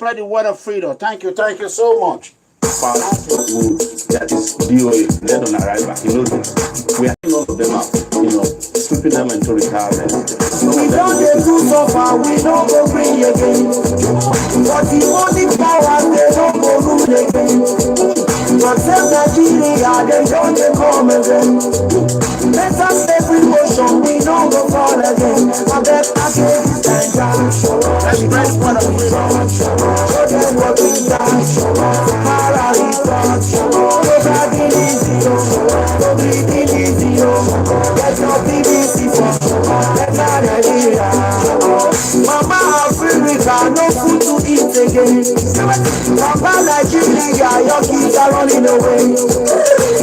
spread the word of freedom. Thank you so much. That is DOA, let on arrival. We are all of them out, sweeping them into retirement. We don't do so far, we don't go bring again. But the only power, they don't go rule again. But tell Nigeria, they don't come again. Let us every motion, we don't go fall again. I bet I get this time. Let's spread the word of freedom. Show them what we done. Sahara is done. Nobody needs you. Nobody needs you. Get your BBC for better Nigeria. Mama Africa, no food to eat again. Papa Nigeria, your kids are running away.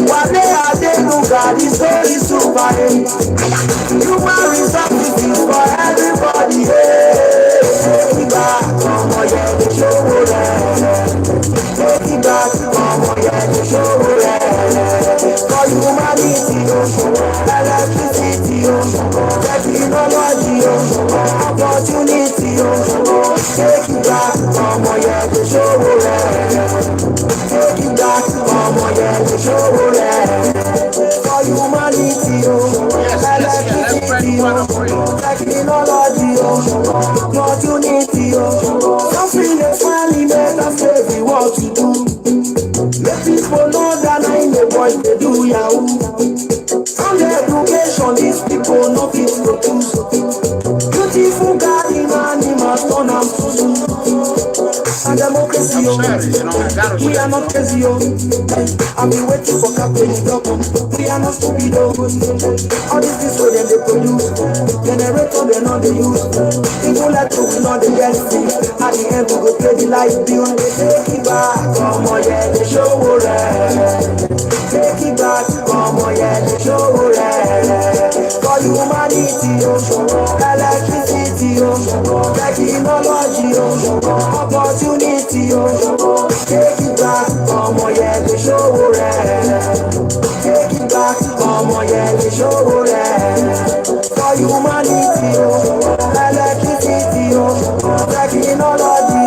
One day I did look at this story super. Human resources for everybody. Take it back, OMOYELE, Sowore. Take it back, OMOYELE, Sowore. For humanity, electricity, technology, opportunity. Take it back, OMOYELE, Sowore. Take it back, OMOYELE, Sowore. For humanity, electricity, technology, opportunity. Something that finally made us say what to do. Let people know that I ain't the boys they do yahoo. From the education, these people know fit produce. Beautiful garden animals turn am to zoo. And democracy, we are not crazy. I've been waiting for Captain Dokum. We are not stupid. All this is what they produce. Generator they know they use. People like to we know they get free. At the end we go pay the light bill. Take it back, OMOYELE, Sowore. Take it back, OMOYELE, Sowore. For humanity, electricity, technology, opportunity. Take it back, OMOYELE, Sowore. Take it back, OMOYELE, Sowore. For humanity, electricity, technology,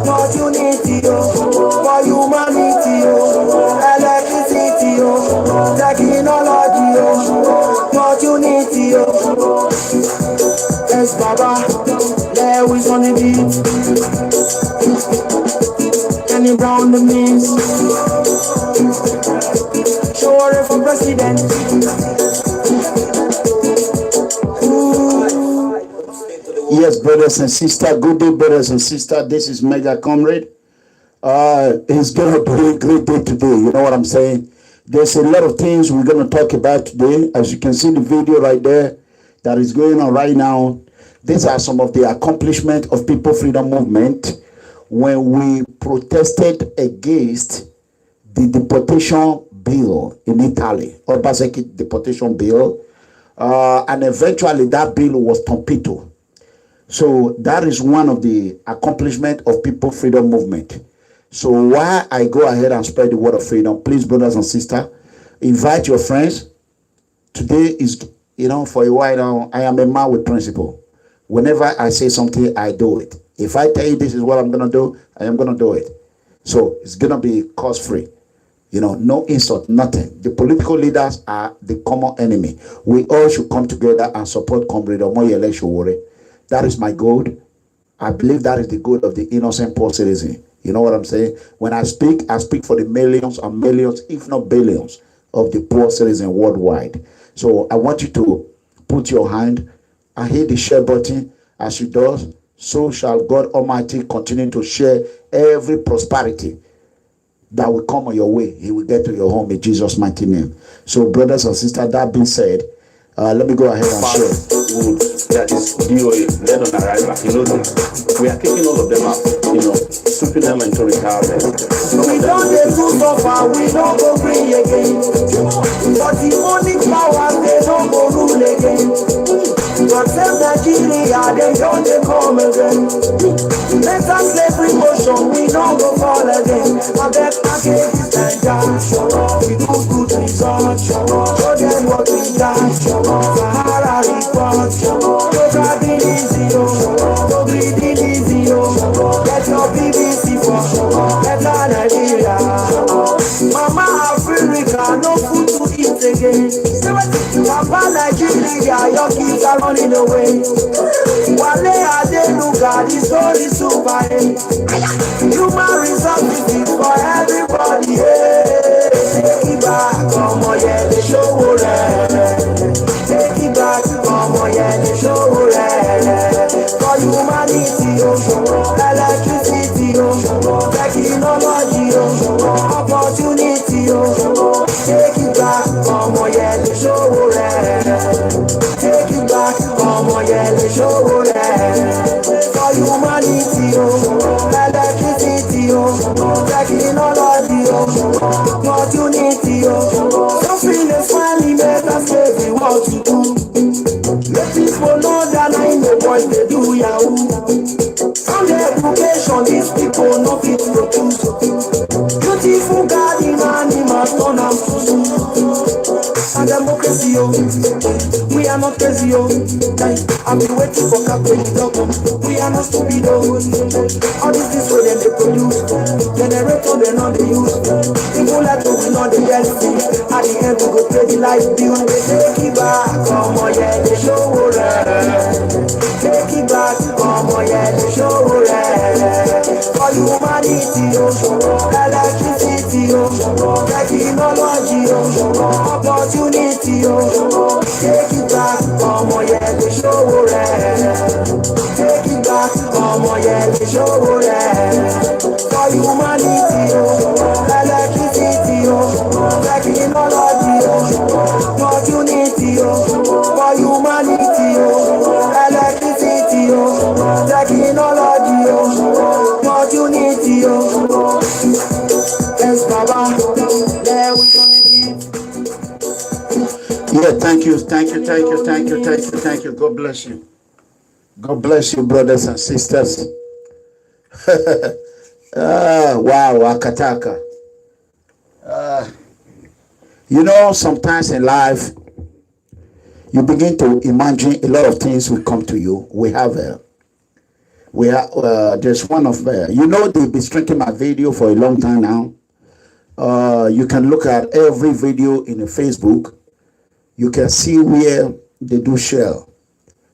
opportunity. For humanity, electricity, technology, opportunity. Yes, Baba, there is on the beat. Kenny Brown the means. Sowore for president. Yes, brothers and sisters, good day, brothers and sisters. This is Mega Comrade. It's going to be a great day today. You know what I'm saying? There's a lot of things we're going to talk about today. As you can see the video right there that is going on right now. These are some of the accomplishments of People Freedom Movement when we protested against the deportation bill in Italy, OBASEKI deportation bill, and eventually that bill was torpedoed. So that is one of the accomplishments of People Freedom Movement. So while I go ahead and spread the word of freedom, please, brothers and sisters, invite your friends. Today is, for a while now, I am a man with principle. Whenever I say something, I do it. If I tell you this is what I'm going to do, I am going to do it. So it's going to be cost-free. No insult, nothing. The political leaders are the common enemy. We all should come together and support Comrade OMOYELE Sowore. That is my goal. I believe that is the goal of the innocent poor citizen. You know what I'm saying? When I speak for the millions and millions, if not billions, of the poor citizen worldwide. So I want you to put your hand and hit the share button. As you do, so shall God Almighty continue to share every prosperity that will come on your way. He will get to your home in Jesus' mighty name. So, brothers and sisters, that being said, let me go ahead and share. That is DOA, let on arrival. We are kicking all of them out, sweeping them into retirement. We don't do so far, we don't go bring again. But the only power, they don't go rule again. But tell Nigeria, they don't come again. Let us slavery motion, we don't go fall again. I bet I get this time, we do good results. Show them what we done. Sahara report. Nobody easy, nobody easy. Get your prosper. Human resources is for everybody. Take it back, OMOYELE, Sowore. Take it back, OMOYELE, Sowore. For humanity, electricity, technology, opportunity. Take it back, OMOYELE, Sowore. Take it back, OMOYELE, Sowore. For humanity, electricity, technology, opportunity. Don't feel a funny better say what to do. Let people know that I know what they do, yahoo. From the education, these people no fit produce. Beautiful garden animals turn am to zoo. And democracy, we are not crazy, I've been waiting for Captain Dogum. We are not stupid, all this is what they produce. Generator they know they use. People like to we know they jealousy. At the end we go pay the light bill. Take it back, OMOYELE, Sowore. Take it back, OMOYELE, Sowore. For humanity, electricity, technology, opportunity. Take it back, OMOYELE, Sowore. Take it back, OMOYELE, Sowore. For humanity, electricity, technology, opportunity. For humanity, electricity, technology, opportunity. Yes, Baba, there we gonna be. Yeah, thank you. God bless you. God bless you, brothers and sisters. Wow, Akataka. You know, sometimes in life, you begin to imagine a lot of things will come to you. There's one of, they've been streaming my video for a long time now. You can look at every video in the Facebook. You can see where they do share.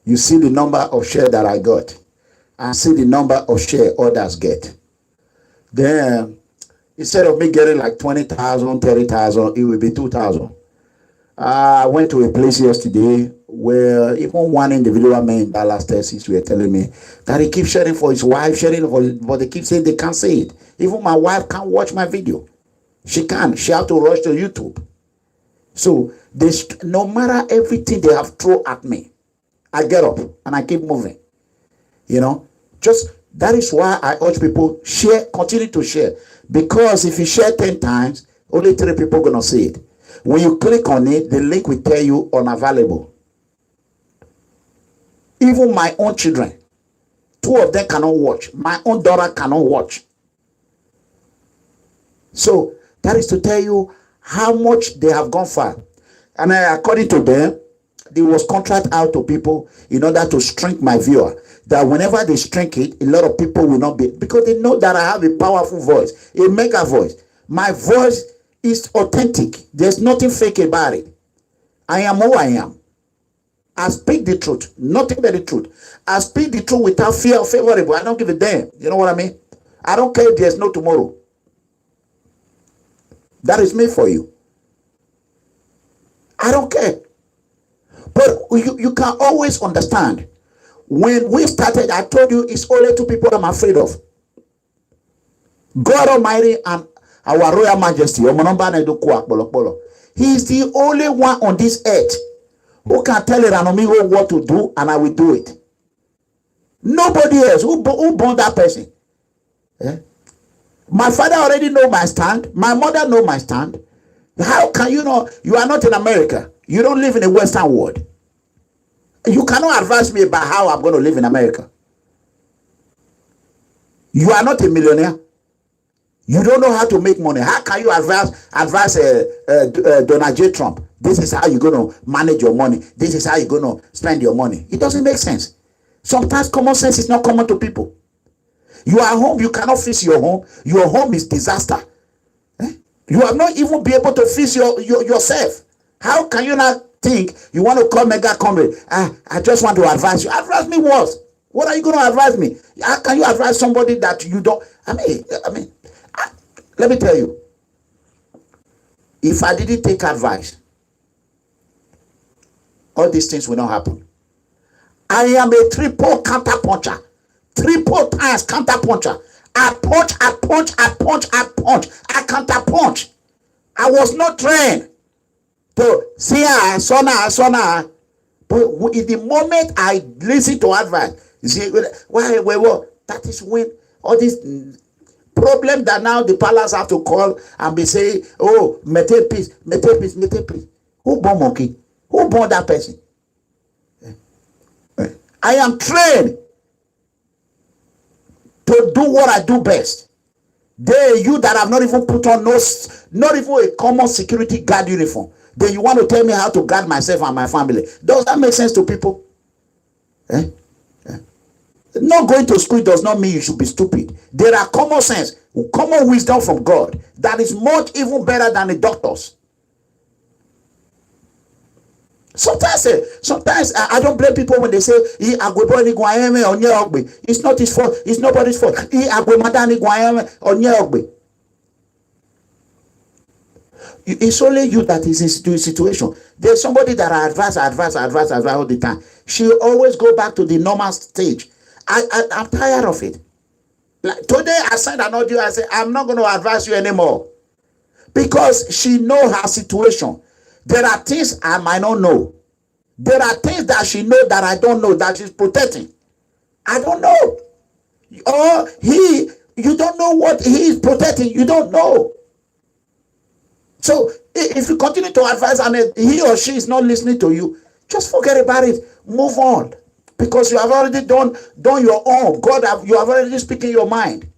You see the number of share that I got. And see the number of share others get. Then, instead of me getting like 20,000, 30,000, it will be 2,000. I went to a place yesterday where even one individual man in Dallas, Texas, were telling me that he keeps sharing for his wife, but they keep saying they can't see it. Even my wife can't watch my video. She can't. She has to rush to YouTube. So, no matter everything they have thrown at me, I get up and I keep moving. That is why I urge people, share, continue to share. Because if you share 10 times, only 3 people are going to see it. When you click on it, the link will tell you unavailable. Even my own children, 2 of them cannot watch. My own daughter cannot watch. So that is to tell you how much they have gone far. And according to them, there was contract out to people in order to shrink my viewer. That whenever they shrink it, a lot of people will not be, because they know that I have a powerful voice, a mega voice. My voice is authentic. There's nothing fake about it. I am who I am. I speak the truth, nothing but the truth. I speak the truth without fear of favorable. I don't give a damn. You know what I mean? I don't care if there's no tomorrow. That is me for you. I don't care. But you can always understand. When we started, I told you it's only 2 people I'm afraid of. God Almighty and our Royal Majesty. He is the only one on this earth who can tell Ranomigo what to do, and I will do it. Nobody else. Who born that person? Eh? My father already know my stand. My mother know my stand. How can you know? You are not in America. You don't live in the Western world. You cannot advise me about how I'm going to live in America. You are not a millionaire. You don't know how to make money. How can you advise Donald J. Trump? This is how you're going to manage your money. This is how you're going to spend your money. It doesn't make sense. Sometimes common sense is not common to people. You are home. You cannot fix your home. Your home is disaster. You have not even been able to fix yourself. How can you not think you want to call Mega Comrade? I just want to advise you. Advise me what? What are you going to advise me? How can you advise somebody that you don't? Let me tell you. If I didn't take advice, all these things will not happen. I am a triple counter puncher. Triple times counter puncher. I punch. I counter punch. I was not trained to see sona. But in the moment I listen to advice, you see, why, that is when all these problem that now the palace have to call and be saying, oh, maintain peace. Who born monkey? Who born that person? I am trained to do what I do best. You that have not even put on not even a common security guard uniform. Then you want to tell me how to guard myself and my family. Does that make sense to people? Not going to school does not mean you should be stupid. There are common sense, common wisdom from God that is much even better than the doctors. Sometimes I don't blame people when they say it's not his fault, it's nobody's fault. It's only you that is in the situation. There's somebody that I advise all the time. She always go back to the normal stage. I'm tired of it. Like today I sent an audio, I said, I'm not going to advise you anymore. Because she know her situation. There are things I might not know. There are things that she know that I don't know, that she's protecting. I don't know. Or you don't know what he is protecting. You don't know. So if you continue to advise and he or she is not listening to you, just forget about it. Move on. Because you have already done your own. You have already speaking your mind.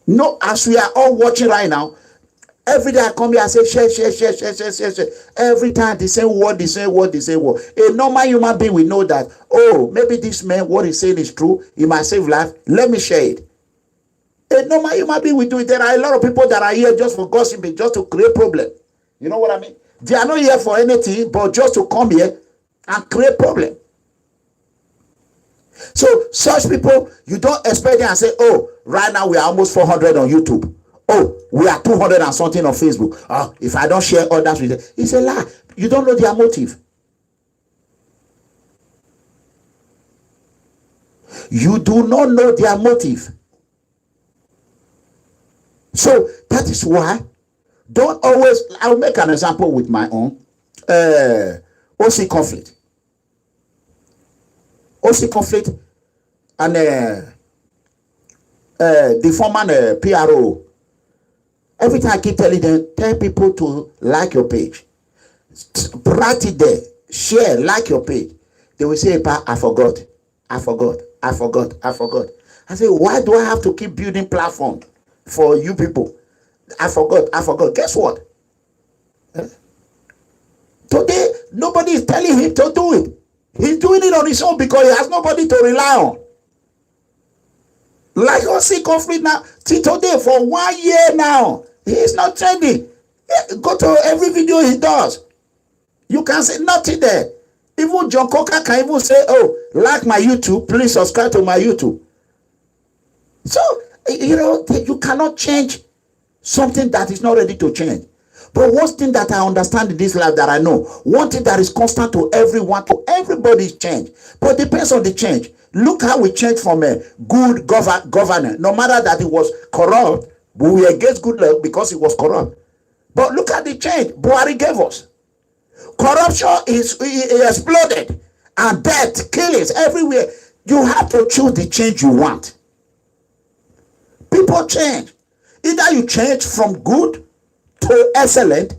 No, as we are all watching right now, every day I come here, I say share. Every time the same word. A normal human being will know that, oh, maybe this man, what he's saying is true. He might save life. Let me share it. A normal human being will do it. There are a lot of people that are here just for gossiping, just to create problem. You know what I mean? They are not here for anything, but just to come here and create problem. So such people, you don't expect them and say, oh, right now we are almost 400 on YouTube. Oh, we are 200 and something on Facebook. Oh, if I don't share others with them, it's a lie. You don't know their motive. You do not know their motive. So that is why don't always. I'll make an example with my own OC conflict. OC conflict and the former PRO. Every time I keep telling them, tell people to like your page. Write it there. Share, like your page. They will say, I forgot. I say, why do I have to keep building platform for you people? I forgot. Guess what? Today, nobody is telling him to do it. He's doing it on his own because he has nobody to rely on. Like OC conflict now, till today for 1 year now, he is not trending. Go to every video he does. You can say nothing there. Even John Coker can even say, oh, like my YouTube, please subscribe to my YouTube. So, you cannot change something that is not ready to change. But one thing that I understand in this life that I know, one thing that is constant to everyone, to everybody is change. But it depends on the change. Look how we changed from a good governor. No matter that it was corrupt, but we against good luck because it was corrupt. But look at the change Buhari gave us. Corruption is exploded. And death, killings everywhere. You have to choose the change you want. People change. Either you change from good to excellent,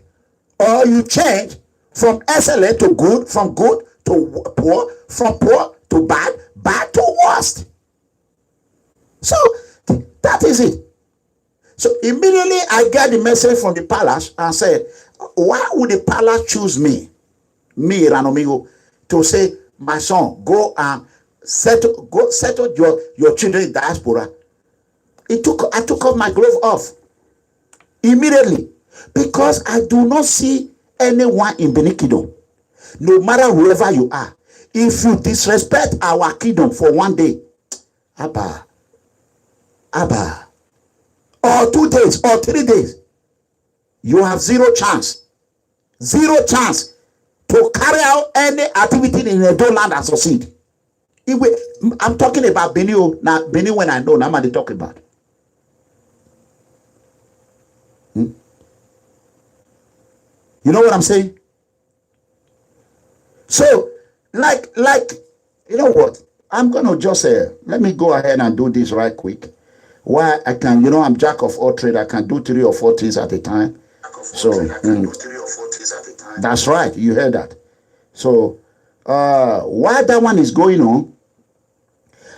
or you change from excellent to good, from good to poor, from poor to bad, bad to worst. So that is it. So immediately I get the message from the palace and said, why would the palace choose me, Ranomigo, to say, my son, go and settle your children in diaspora? I took off my glove off immediately because I do not see anyone in Benin Kingdom, no matter whoever you are. If you disrespect our kingdom for one day, Abba, or 2 days or 3 days, you have zero chance to carry out any activity in a land and succeed. I'm talking about Benin. Now, Benin, when I know, now I'm talking about. You know what I'm saying? So, like, you know what? I'm gonna just let me go ahead and do this right quick. Why I can, I'm jack of all trade. I can do 3 or 4 things at a time. So that's right. You heard that. So while that one is going on,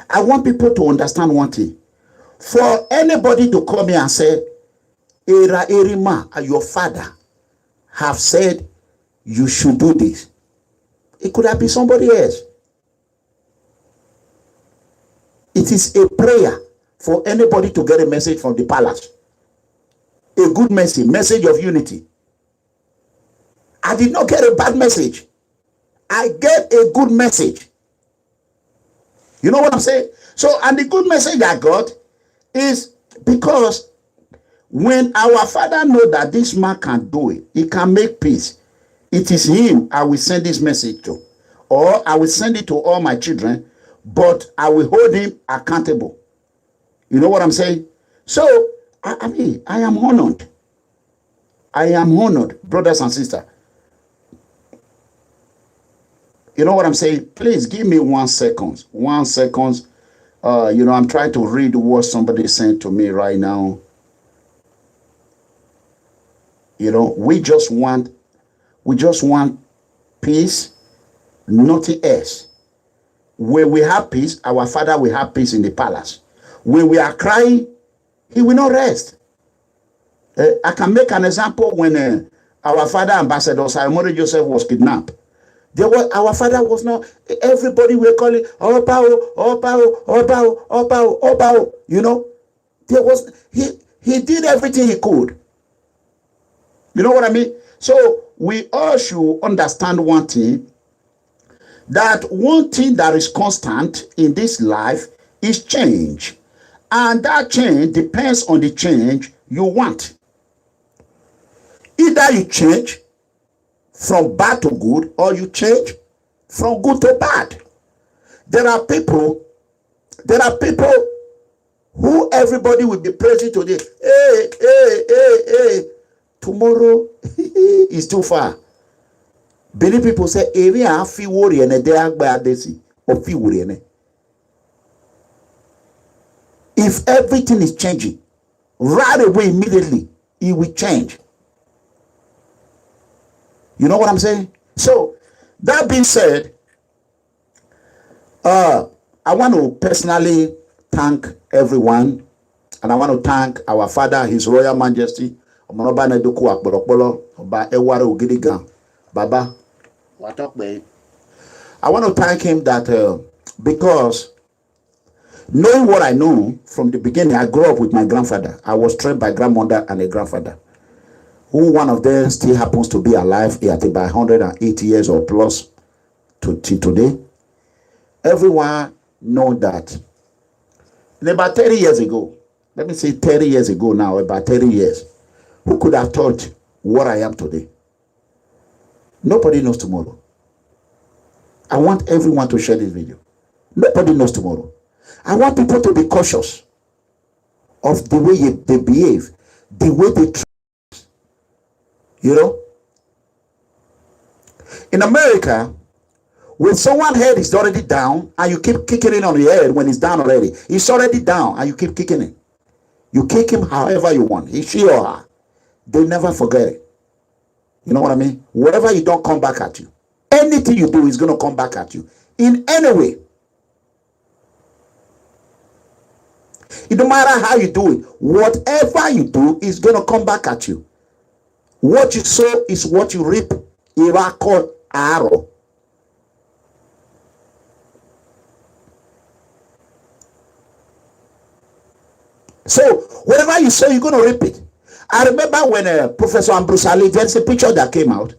I want people to understand one thing. For anybody to come here and say, Erima, your father have said you should do this. It could have been somebody else. It is a prayer for anybody to get a message from the palace. A good message of unity. I did not get a bad message. I get a good message. You know what I'm saying? So, and the good message I got is because when our father know that this man can do it, he can make peace. It is him I will send this message to. Or I will send it to all my children, but I will hold him accountable. You know what I'm saying? So, I mean, I am honored. I am honored, brothers and sisters. You know what I'm saying? Please give me 1 second. 1 second. I'm trying to read what somebody sent to me right now. We just want peace, nothing else. When we have peace, our father will have peace in the palace. When we are crying, he will not rest. I can make an example when our father, Ambassador Simon Joseph, was kidnapped. Our father was not, everybody were calling, Obao, Obao, Obao, Obao, Obao. He did everything he could. You know what I mean? So we all should understand one thing, that one thing that is constant in this life is change. And that change depends on the change you want. Either you change from bad to good, or you change from good to bad. There are people who everybody will be praising today. Hey. Tomorrow is too far. Many people say, if everything is changing, right away, immediately, it will change. You know what I'm saying? So, that being said, I want to personally thank everyone, and I want to thank our father, His Royal Majesty, Baba. I want to thank him that because knowing what I know from the beginning, I grew up with my grandfather. I was trained by grandmother and a grandfather, who one of them still happens to be alive at about 180 years or plus to today. Everyone know that in about 30 years ago, let me say 30 years ago now, about 30 years, who could have thought what I am today? Nobody knows tomorrow. I want everyone to share this video. Nobody knows tomorrow. I want people to be cautious of the way they behave, the way they treat. In America, when someone's head is already down and you keep kicking it on the head when it's down already, it's already down and you keep kicking it. You kick him however you want, he, she, or her. They never forget it. You know what I mean? Whatever you don't, come back at you. Anything you do is going to come back at you in any way. It don't matter how you do it. Whatever you do is going to come back at you. What you sow is what you reap. Irako arrow. So whatever you sow, you're going to reap it. I remember when Professor Ambrose Ali, there's a picture that came out.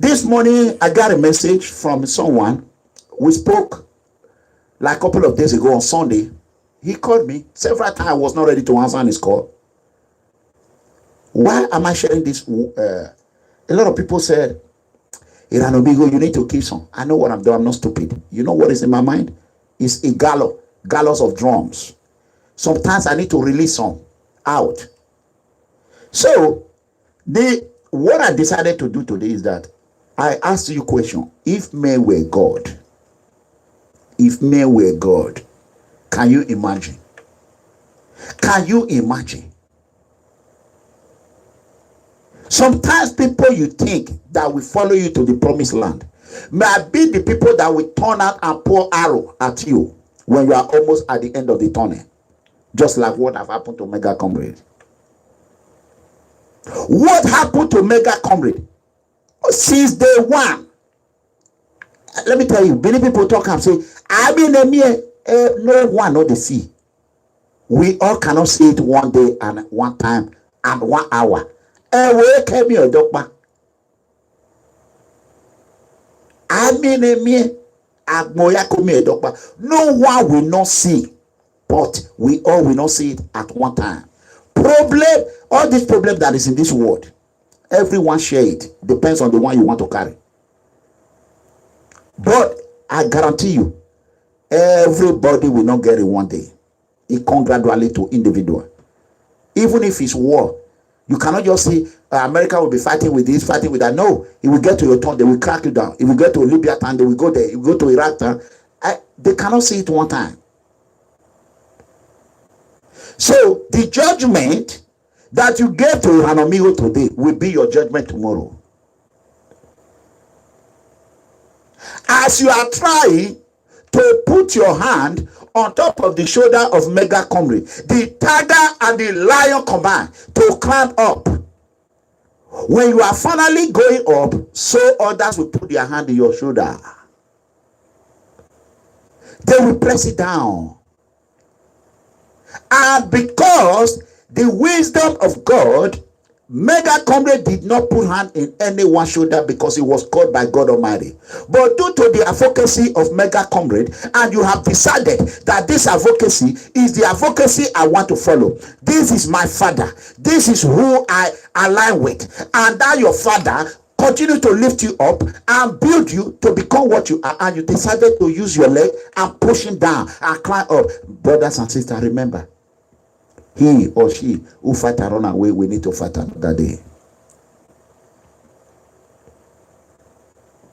This morning, I got a message from someone. We spoke like a couple of days ago on Sunday. He called me several times. I was not ready to answer his call. Why am I sharing this? A lot of people said, Iranobigo, you need to keep some. I know what I'm doing. I'm not stupid. You know what is in my mind? It's a gallows of drums. Sometimes I need to release some out. So, what I decided to do today is that I asked you a question. If men were God, can you imagine? Can you imagine? Sometimes people you think that will follow you to the promised land may be the people that will turn out and pour arrow at you when you are almost at the end of the tunnel. Just like what have happened to Mega Comrade. What happened to Mega Comrade? Since day one. Let me tell you, many people talk and say, I mean, no one know the sea. We all cannot see it one day and one time and 1 hour. Where came your dogma? I mean, no one will not see, but we all will not see it at one time. All this problem that is in this world, everyone share it. Depends on the one you want to carry. But I guarantee you, everybody will not get it one day. It comes gradually to individual. Even if it's war, you cannot just say America will be fighting with this, fighting with that. No, it will get to your turn. They will crack you down. It will get to Libya time. They will go there. It will go to Iraq time. They cannot see it one time. So the judgment that you get to Iranomigo today will be your judgment tomorrow. As you are trying to put your hand on top of the shoulder of Mega Comrade, the tiger and the lion combine to climb up. When you are finally going up, so others will put their hand in your shoulder. They will press it down. And because the wisdom of God, Mega Comrade did not put hand in anyone's shoulder because he was called by God Almighty. But due to the advocacy of Mega Comrade, and you have decided that this advocacy is the advocacy I want to follow. This is my father. This is who I align with. And that your father continue to lift you up and build you to become what you are. And you decided to use your leg and push him down and climb up. Brothers and sisters, remember, he or she who fight and run away, we need to fight another day.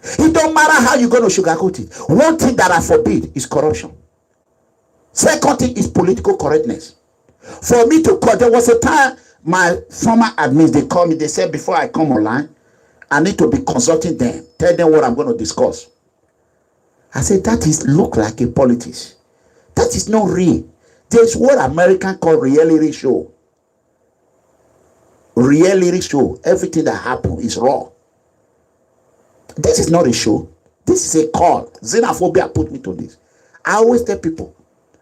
It don't matter how you're going to sugarcoat it. One thing that I forbid is corruption. Second thing is political correctness. For me to call, there was a time my former admins, they called me, they said before I come online, I need to be consulting them, tell them what I'm going to discuss. I said, that is look like a politics. That is not real. There's what American call reality show. Reality show. Everything that happens is raw. This is not a show. This is a call. Xenophobia put me to this. I always tell people,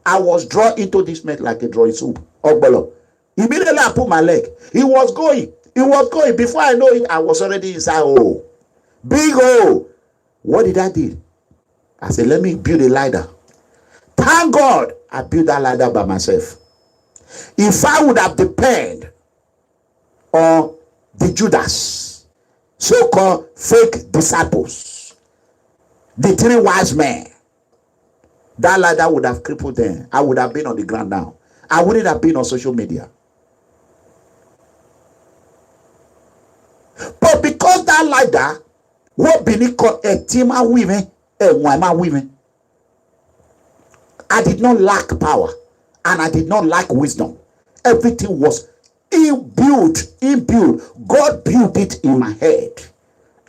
I was drawn into this mess like a drawing soup. Ogbolo. Immediately I put my leg. He was going. He was going. Before I know it, I was already inside. Oh, big hole. What did I do? I said, let me build a ladder. Thank God I built that ladder by myself. If I would have depended on the Judas, so-called fake disciples, the 3 wise men, that ladder would have crippled them. I would have been on the ground now. I wouldn't have been on social media. But because that ladder, what BENIN called a team of women, women, I did not lack power and I did not lack wisdom. Everything was inbuilt. God built it in my head.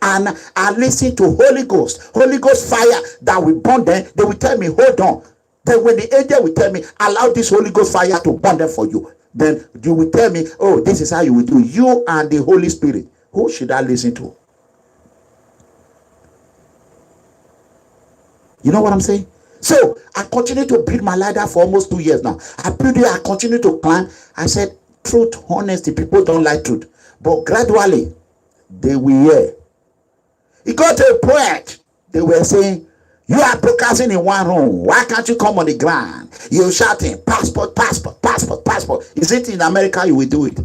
And I listened to Holy Ghost fire that will burn them. They will tell me, hold on. Then when the angel will tell me, allow this Holy Ghost fire to burn them for you. Then you will tell me, oh, this is how you will do. You and the Holy Spirit. Who should I listen to? You know what I'm saying? So I continue to build my ladder for almost 2 years now. I build it, I continue to climb. I said, truth, honesty, people don't like truth. But gradually, they will hear. It got to a point, they were saying, you are broadcasting in one room. Why can't you come on the ground? You're shouting, passport, passport, passport, passport. Is it in America you will do it?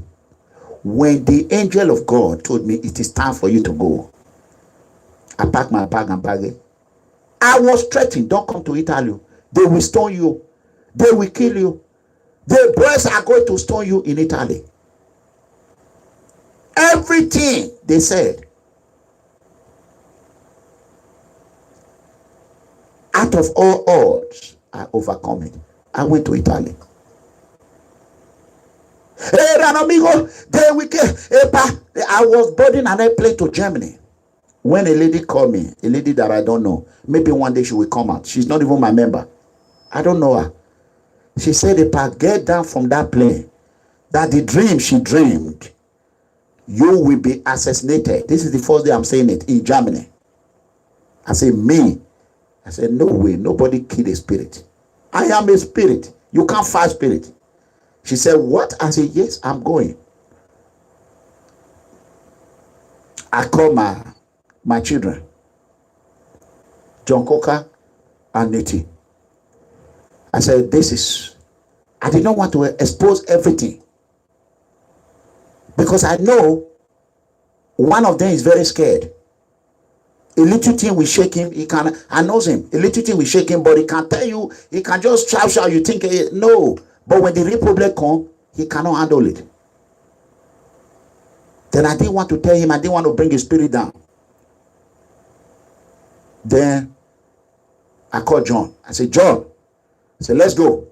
When the angel of God told me it is time for you to go, I packed my bag and baggage. I was threatened, don't come to Italy. They will stone you. They will kill you. The boys are going to stone you in Italy. Everything they said. Out of all odds, I overcome it. I went to Italy. Hey, amigo, I was boarding an airplane to Germany. When a lady called me, a lady that I don't know, maybe one day she will come out. She's not even my member. I don't know her. She said, if I get down from that plane, that the dream she dreamed, you will be assassinated. This is the first day I'm saying it in Germany. I said, me? I said, no way, nobody kill a spirit. I am a spirit. You can't fight spirit. She said, what? I said, yes, I'm going. I called my children, John Coker and Niti. I said, I did not want to expose everything. Because I know one of them is very scared. A little thing will shake him. I know him. A little thing will shake him, but he can tell you, he can just shout. You think, no. But when the real problem comes, he cannot handle it. Then I didn't want to tell him, I didn't want to bring his spirit down. Then I called John. I said, John, I said, let's go.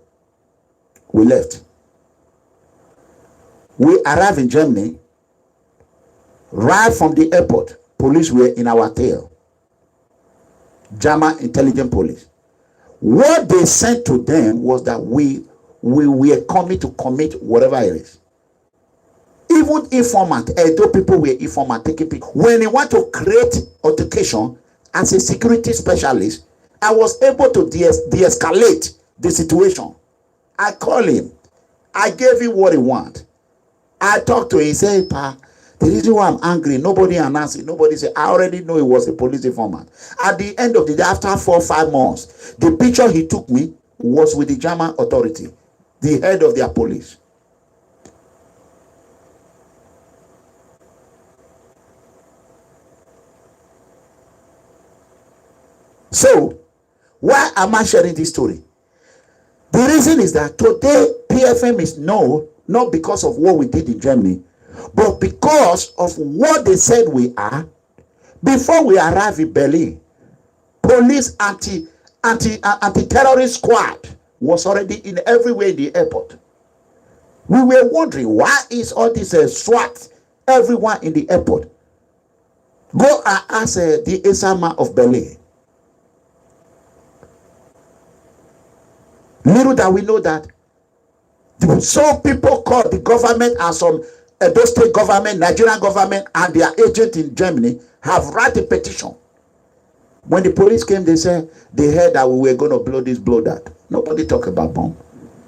We left. We arrived in Germany. Right from the airport, police were in our tail. German intelligence police. What they sent to them was that we were coming to commit whatever it is. Even informant, though people were informant taking people. When they want to create altercation, as a security specialist, I was able to de-escalate the situation. I called him. I gave him what he wanted. I talked to him. He said, Pa, the reason why I'm angry, nobody announced it. Nobody said, I already know he was a police informant. At the end of the day, after 4 or 5 months, the picture he took me was with the German authority, the head of their police. So, why am I sharing this story? The reason is that today PFM is known not because of what we did in Germany, but because of what they said we are. Before we arrived in Berlin, police anti-terrorist squad was already in everywhere in the airport. We were wondering, why is all this SWAT everyone in the airport? Go and ask the Esama of Berlin. Little that we know that some people call the government and some Edo state government, Nigerian government, and their agent in Germany have write a petition. When the police came, they said they heard that we were going to blow this, blow that. Nobody talk about bomb.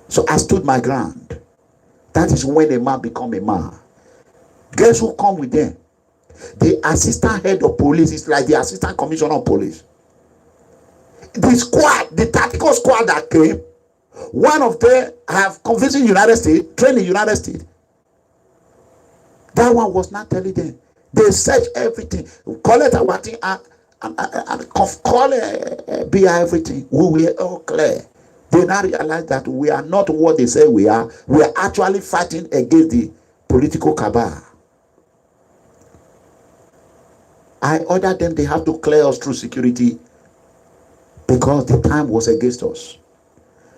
So I stood my ground. That is when a man become a man. Guess who come with them? The assistant head of police is like the assistant commissioner of police. The squad, the tactical squad that came, one of them have convinced the United States, trained in the United States. That one was not telling them. They search everything. Call it our thing and call it be everything. We were all clear. They now realize that we are not what they say we are. We are actually fighting against the political cabal. I ordered them, they have to clear us through security because the time was against us.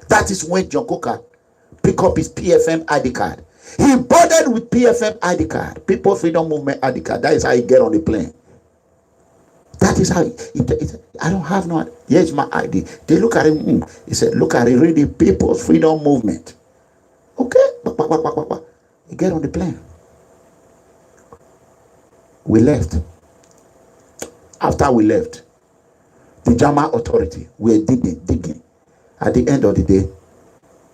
That is when John Coker picked up his PFM ID card. He boarded with PFM ID card, People Freedom Movement ID card. That is how he get on the plane. That is how I don't have no. Here's my ID. They look at him. He said, "Look at it. Read the People's Freedom Movement." Okay. He get on the plane. We left. After we left, the German authority were digging. At the end of the day,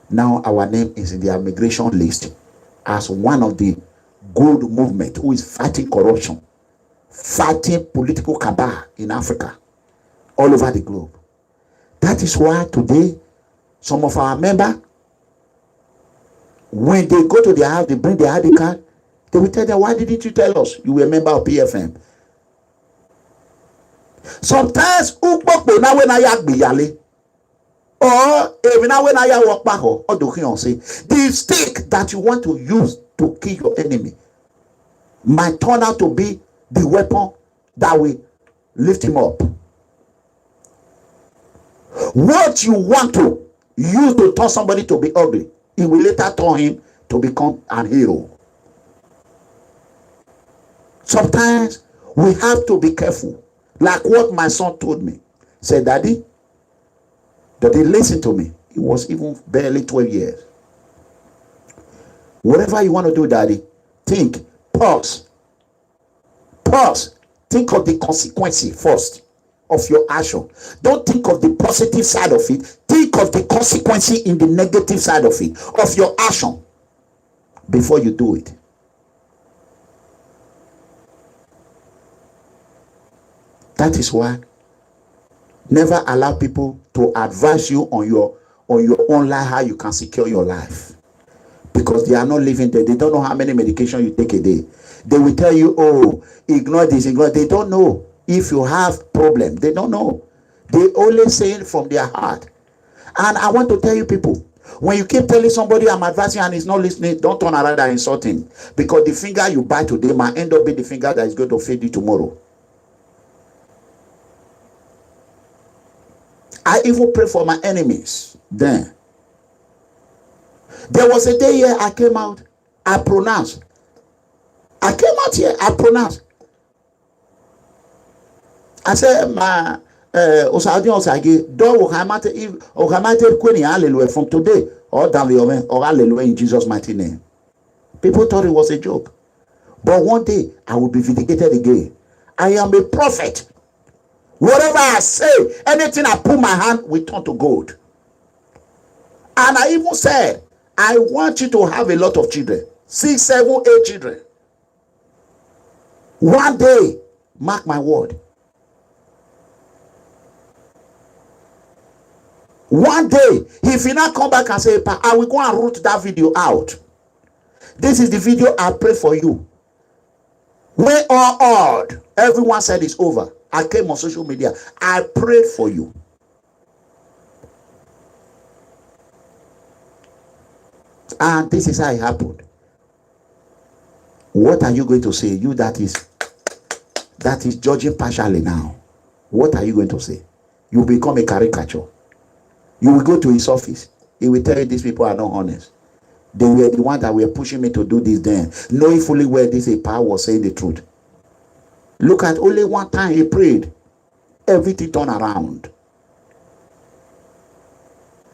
now our name is in the immigration list as one of the good movement who is fighting corruption. fighting political cabal in Africa, all over the globe. That is why today, some of our members, when they go to their house, they bring their ID card, they will tell them, why didn't you tell us you were a member of PFM? Sometimes, or the stick that you want to use to kill your enemy might turn out to be the weapon that will lift him up. What you want to use to turn somebody to be ugly, it will later turn him to become an hero. Sometimes we have to be careful. Like what my son told me. Said, Daddy, listen to me. He was even barely 12 years. Whatever you want to do, Daddy, think, pause. Think of the consequence first of your action. Don't think of the positive side of it. Think of the consequence in the negative side of it, of your action, before you do it. That is why never allow people to advise you on your own life, how you can secure your life, because they are not living there. They don't know how many medication you take a day. They will tell you, oh, ignore this, ignore. They don't know if you have problem. They don't know. They only say it from their heart. And I want to tell you people, when you keep telling somebody I'm advising and he's not listening, don't turn around and insult him, because the finger you bite today might end up being the finger that is going to feed you tomorrow. I even pray for my enemies then. There was a day here I came out, I pronounced. I came out here, I pronounced. I said, my Osagi, do Ohamate Queen, hallelujah, from today, or Daviomen, or hallelujah in Jesus' mighty name. People thought it was a joke. But one day I will be vindicated again. I am a prophet. Whatever I say, anything I put my hand will turn to gold. And I even said, I want you to have a lot of children. 6, 7, 8 children. One day, mark my word. One day, if you not come back and say, I will go and root that video out. This is the video I pray for you. When all odd, everyone said it's over. I came on social media. I prayed for you. And this is how it happened. What are you going to say? You that is judging partially now. What are you going to say? You become a caricature. You will go to his office. He will tell you these people are not honest. They were the ones that were pushing me to do this then, knowing fully well this a power was saying the truth. Look at only one time he prayed. Everything turned around.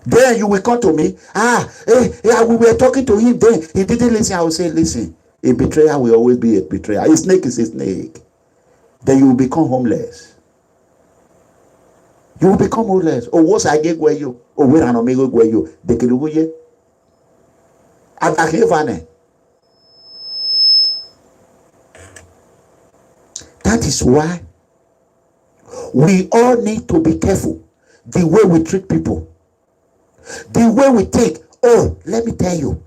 Then you will come to me. We were talking to him then. He didn't listen. I will say, listen, a betrayer will always be a betrayer. A snake is a snake. Then you will become homeless. You will become homeless. Oh, what's I get where you? Oh, where an omega where you? The Kiluye. That is why we all need to be careful the way we treat people, the way we think. Oh, let me tell you,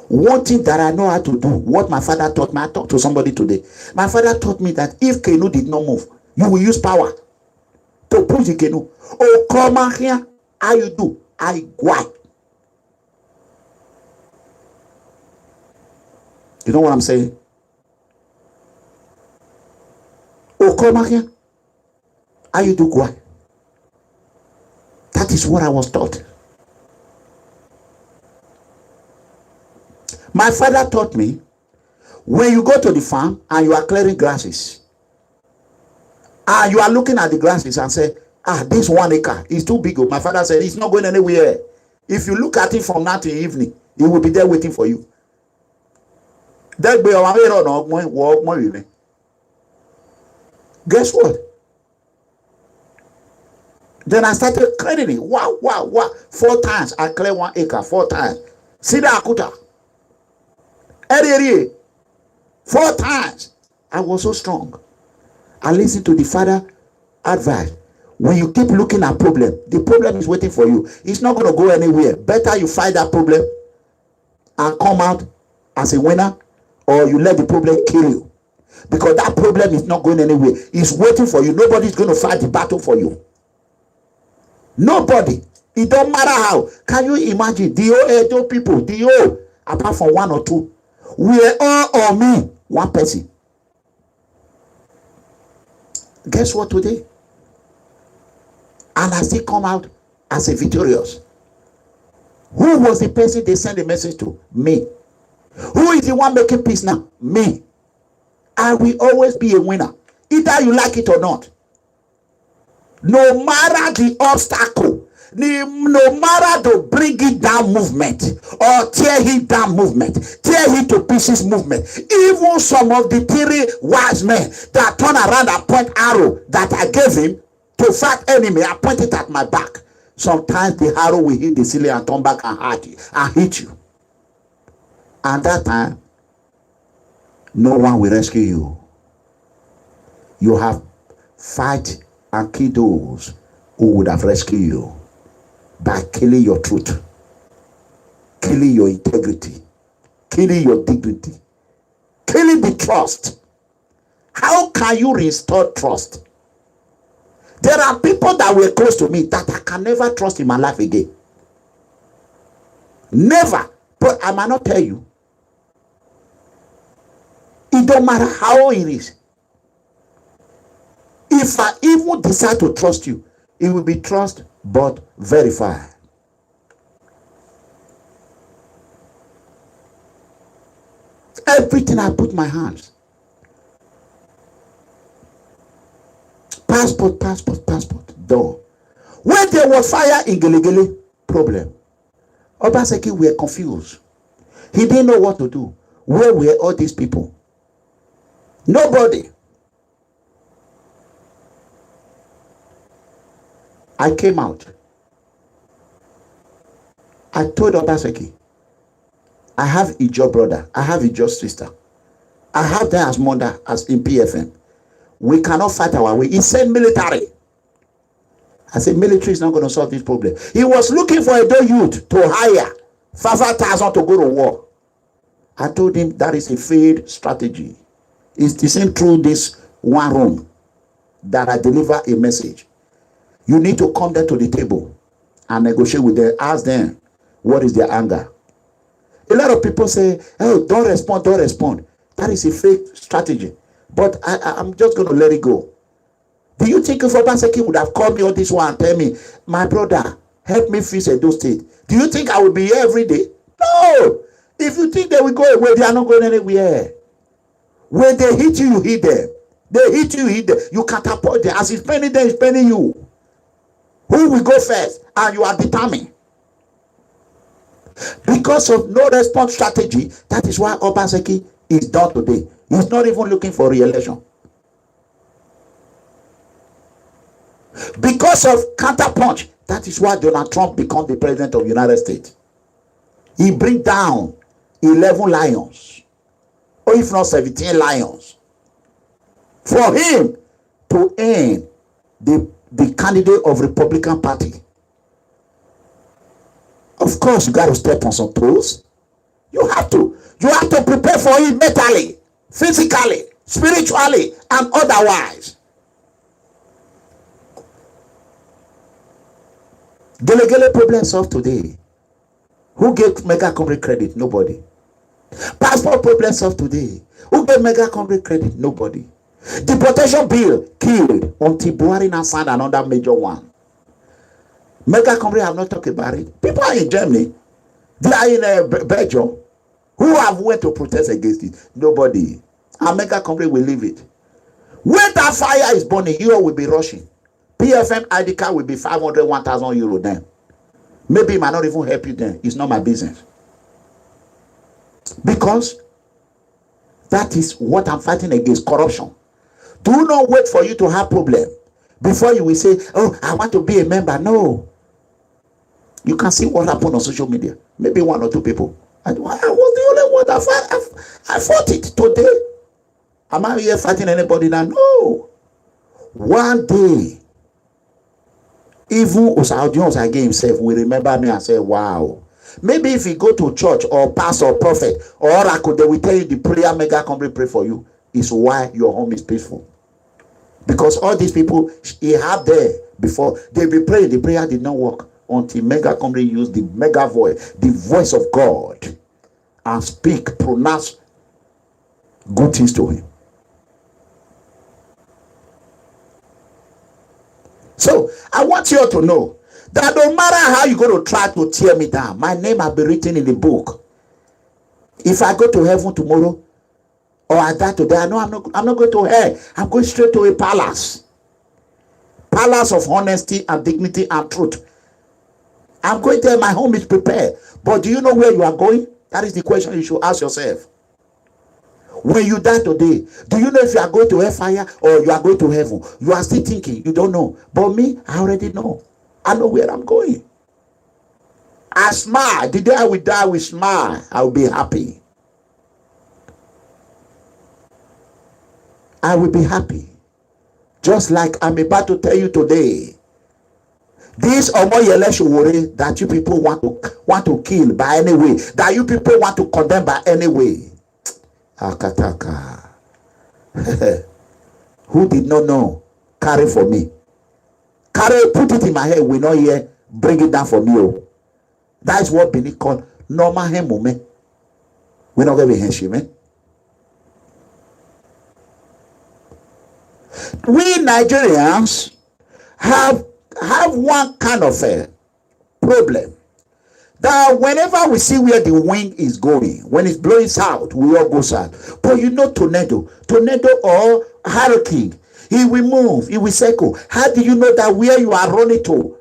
one thing that I know how to do, what my father taught me. I talked to somebody today. My father taught me that if canoe did not move, you will use power to push the canoe. Oh, come on here. How you do? I go. You know what I'm saying? Oh, come here. How you do what? That is what I was taught. My father taught me, when you go to the farm and you are clearing grasses, and you are looking at the grasses and say, this 1 acre is too big. My father said, it's not going anywhere. If you look at it from now till evening, it will be there waiting for you. Guess what? Then I started clearing it. Wow. 4 times I clear 1 acre. 4 times. See the akuta. 4 times I was so strong. I listened to the father advice. When you keep looking at problem, the problem is waiting for you. It's not going to go anywhere. Better you fight that problem and come out as a winner, or you let the problem kill you. Because that problem is not going anywhere. It's waiting for you. Nobody's going to fight the battle for you. Nobody. It don't matter how. Can you imagine the whole people, the whole, apart from one or two, we're all on me, one person. Guess what today? And I still come out as a victorious. Who was the person they sent the message to? Me. Who is the one making peace now? Me. I will always be a winner, either you like it or not. No matter the obstacle, no matter the bring it down movement or tear it down movement, tear it to pieces movement, even some of the 3 wise men that turn around and point arrow that I gave him to fight enemy, I point it at my back. Sometimes the arrow will hit the ceiling and turn back and hit you. And that time, no one will rescue you. You have fight and kill those who would have rescued you by killing your truth, killing your integrity, killing your dignity, killing the trust. How can you restore trust? There are people that were close to me that I can never trust in my life again. Never. But I might not tell you. It don't matter how it is. If I even decide to trust you, it will be trust but verified. Everything I put my hands. Passport, done. When there was fire in Gelegele, problem. Obaseki were confused. He didn't know what to do. Where were all these people? Nobody. I came out. I told Obaseki, I have a job brother, I have a job sister. I have them as mother, as in PFM. We cannot fight our way. He said military. I said military is not going to solve this problem. He was looking for a Edo youth to hire 5,000 to go to war. I told him that is a failed strategy. It's the same through this one room that I deliver a message. You need to come there to the table and negotiate with them. Ask them what is their anger. A lot of people say, oh, don't respond. That is a fake strategy. But I'm just going to let it go. Do you think if Obaseki would have called me on this one and tell me, my brother, help me fix Edo State? Do you think I will be here every day? No. If you think they will go away, they are not going anywhere. When they hit you, you hit them. They hit you, hit them. You catapult them. As it's penning them, it's penning you. Who will go first? And you are determined. Because of no response strategy, that is why Obaseki is done today. He's not even looking for re-election. Because of counterpunch, that is why Donald Trump became the president of the United States. He bring down 11 lions, or if not 17 lions, for him to end the candidate of Republican Party. Of course, you got to step on some toes. You have to prepare for it mentally, physically, spiritually, and otherwise. Gelegele problem solved today. Who gave Mega COMRADE credit? Nobody. Passport problem solved today. Who gave Mega COMRADE credit? Nobody. Deportation bill killed until Buhari now signed another major one. Mega COMRADE have not talked about it. People are in Germany. They are in Belgium. Who have went to protest against it? Nobody. And Mega COMRADE will leave it. When that fire is burning, you will be rushing. PFM ID card will be 500, 1,000 euro then. Maybe it might not even help you then. It's not my business. Because that is what I'm fighting against, corruption. Do not wait for you to have problem before you will say, oh, I want to be a member. No. You can see what happened on social media. Maybe 1 or 2 people. I was the only one that I fought it today. Am I here fighting anybody now? No. One day, even Osaudions again himself will remember me and say, wow. Maybe if you go to church or pastor or prophet or oracle, they will tell you the prayer mega COMRADE pray for you is why your home is peaceful. Because all these people he had there before, they be praying, the prayer did not work until mega COMRADE used the mega voice, the voice of God, and speak, pronounce good things to him. So I want you all to know that no matter how you're going to try to tear me down, my name will be written in the book. If I go to heaven tomorrow or I die today, I know I'm not going to hell. I'm going straight to a palace. Palace of honesty and dignity and truth. I'm going there, my home is prepared. But do you know where you are going? That is the question you should ask yourself. When you die today, do you know if you are going to hellfire or you are going to heaven? You are still thinking, you don't know. But me, I already know. I know where I'm going. I smile. The day I will die, I will smile. I will be happy. I will be happy. Just like I'm about to tell you today. This OMOYELE Sowore that you people want to kill by any way, that you people want to condemn by any way. Akataka. Who did not know? Carry for me. Carry, put it in my head. We not here. Bring it down for me. Oh. That is what Benin called normal hemume. We not going to be henshime. We Nigerians have one kind of a problem. That whenever we see where the wind is going, when it's blowing south, we all go south. But you know tornado or hurricane, he will move, he will circle. How do you know that where you are running to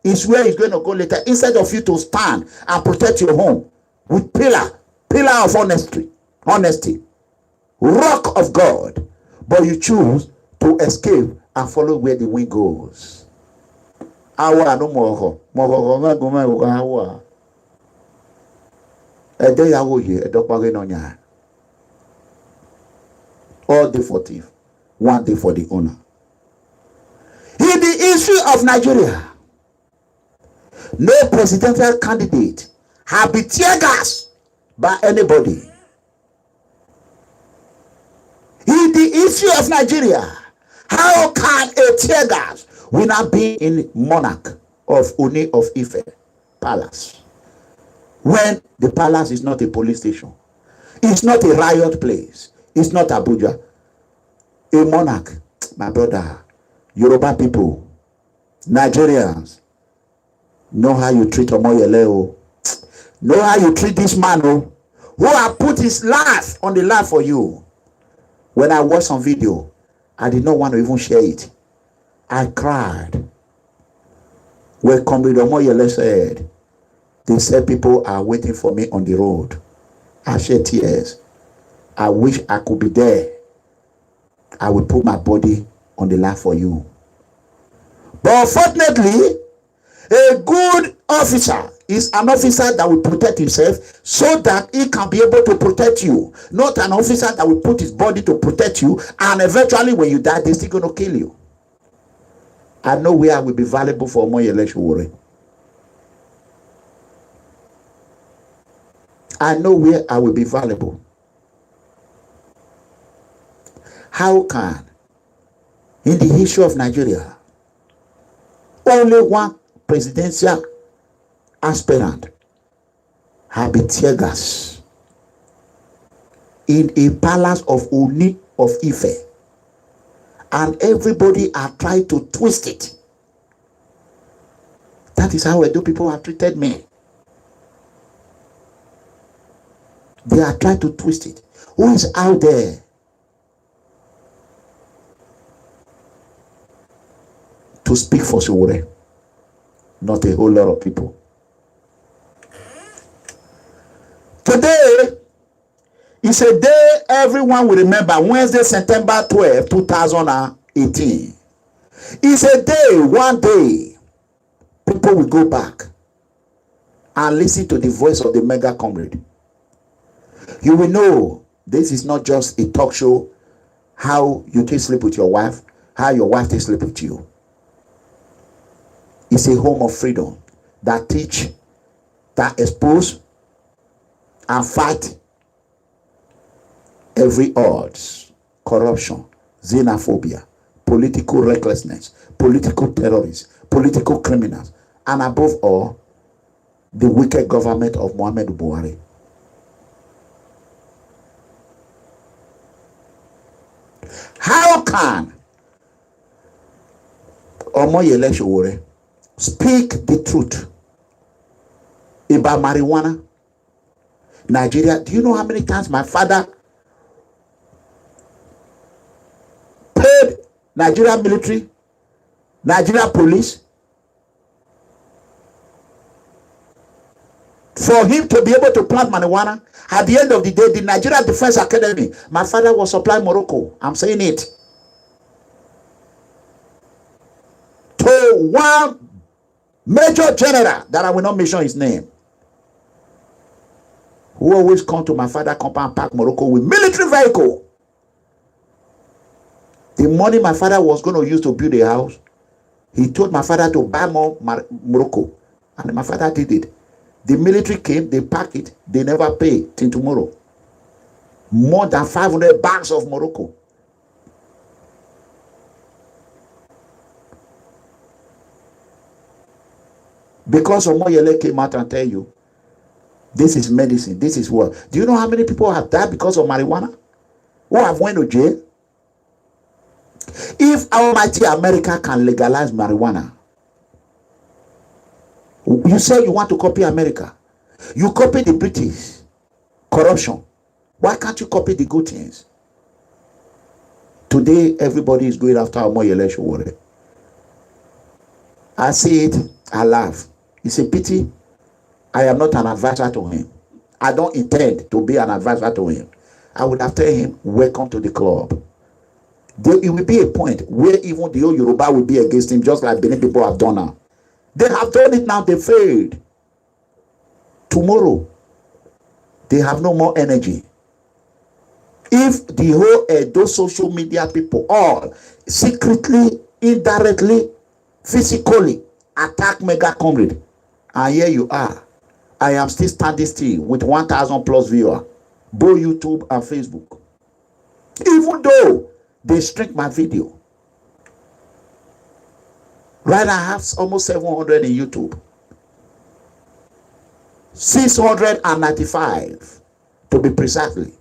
is where he's going to go later? Instead of you to stand and protect your home with pillar of honesty, rock of God, but you choose to escape and follow where the wind goes. Awa no more. All day for thief, one day for the owner. In the history of Nigeria, no presidential candidate have been tear gas by anybody. In the history of Nigeria, how can a tear gas will not be in monarch of OONI of Ife palace? When the palace is not a police station, it's not a riot place, it's not Abuja. A monarch, my brother, Yoruba people, Nigerians, know how you treat OMOYELE. Know how you treat this man who have put his life on the line for you. When I watched some video, I did not want to even share it. I cried. When COMRADE OMOYELE said, they said people are waiting for me on the road. I shed tears. I wish I could be there. I will put my body on the line for you. But unfortunately, a good officer is an officer that will protect himself so that he can be able to protect you. Not an officer that will put his body to protect you, and eventually when you die, they're still going to kill you. I know where I will be valuable for OMOYELE Sowore. I know where I will be valuable. How can, in the history of Nigeria, only one presidential aspirant have been tear gas in a palace of OONI of Ife, and everybody are trying to twist it? That is how Edo people have treated me. They are trying to twist it. Who is out there to speak for Sowore? Not a whole lot of people. Today is a day everyone will remember. Wednesday, September 12, 2018. It's a day, one day, people will go back and listen to the voice of the mega COMRADE. You will know this is not just a talk show how you take sleep with your wife, how your wife take sleep with you. It's a home of freedom that teach, that expose, and fight every odds, corruption, xenophobia, political recklessness, political terrorists, political criminals, and above all, the wicked government of Muhammadu Buhari. How can OMOYELE Sowore speak the truth about marijuana? Nigeria, do you know how many times my father paid Nigeria military, Nigeria police, for him to be able to plant marijuana? At the end of the day, the Nigeria Defense Academy, my father was supplying Morocco. I'm saying it. To one major general that I will not mention his name, who always come to my father compound park Morocco with military vehicle. The money my father was going to use to build a house, he told my father to buy more Morocco, and my father did it. The military came, they packed it, they never pay till tomorrow. More than 500 bags of Morocco. Because OMOYELE came out and tell you, this is medicine, this is what. Do you know how many people have died because of marijuana? Who have went to jail? If almighty America can legalize marijuana, you say you want to copy America. You copy the British corruption. Why can't you copy the good things? Today, everybody is going after OMOYELE Sowore. I see it, I laugh. It's a pity I am not an advisor to him. I don't intend to be an advisor to him. I would have told him, welcome to the club. It will be a point where even the old Yoruba will be against him, just like Benin people have done now. They have done it now, they failed. Tomorrow, they have no more energy. If the whole those social media people all secretly, indirectly, physically attack Mega Comrade, and here you are, I am still standing still with 1,000 plus viewers, both YouTube and Facebook. Even though they strike my video. Right, I have almost 700 in YouTube. 695 to be precisely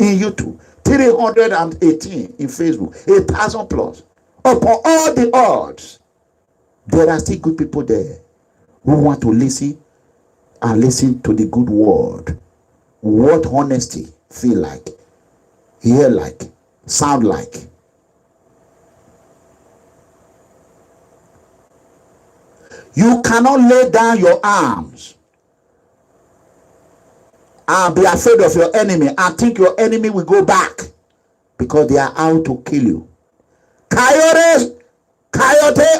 in YouTube. 318 in Facebook. 1,000 plus. Upon all the odds, there are still good people there who want to listen and listen to the good word. What honesty feel like, hear like, sound like. You cannot lay down your arms and be afraid of your enemy and think your enemy will go back because they are out to kill you. Coyote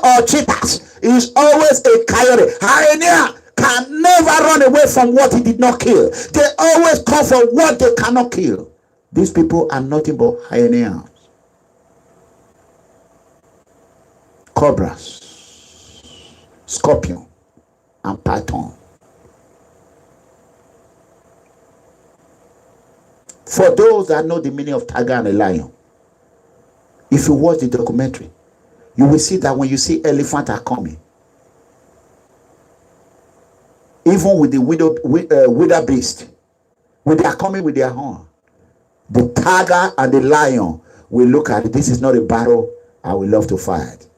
or cheetahs is always a coyote. Hyena can never run away from what he did not kill. They always come for what they cannot kill. These people are nothing but hyenas, cobras, scorpion, and python. For those that know the meaning of tiger and a lion, if you watch the documentary, you will see that when you see elephants are coming, even with the wildebeest, when they are coming with their horn, the tiger and the lion will look at it. This is not a battle I will love to fight.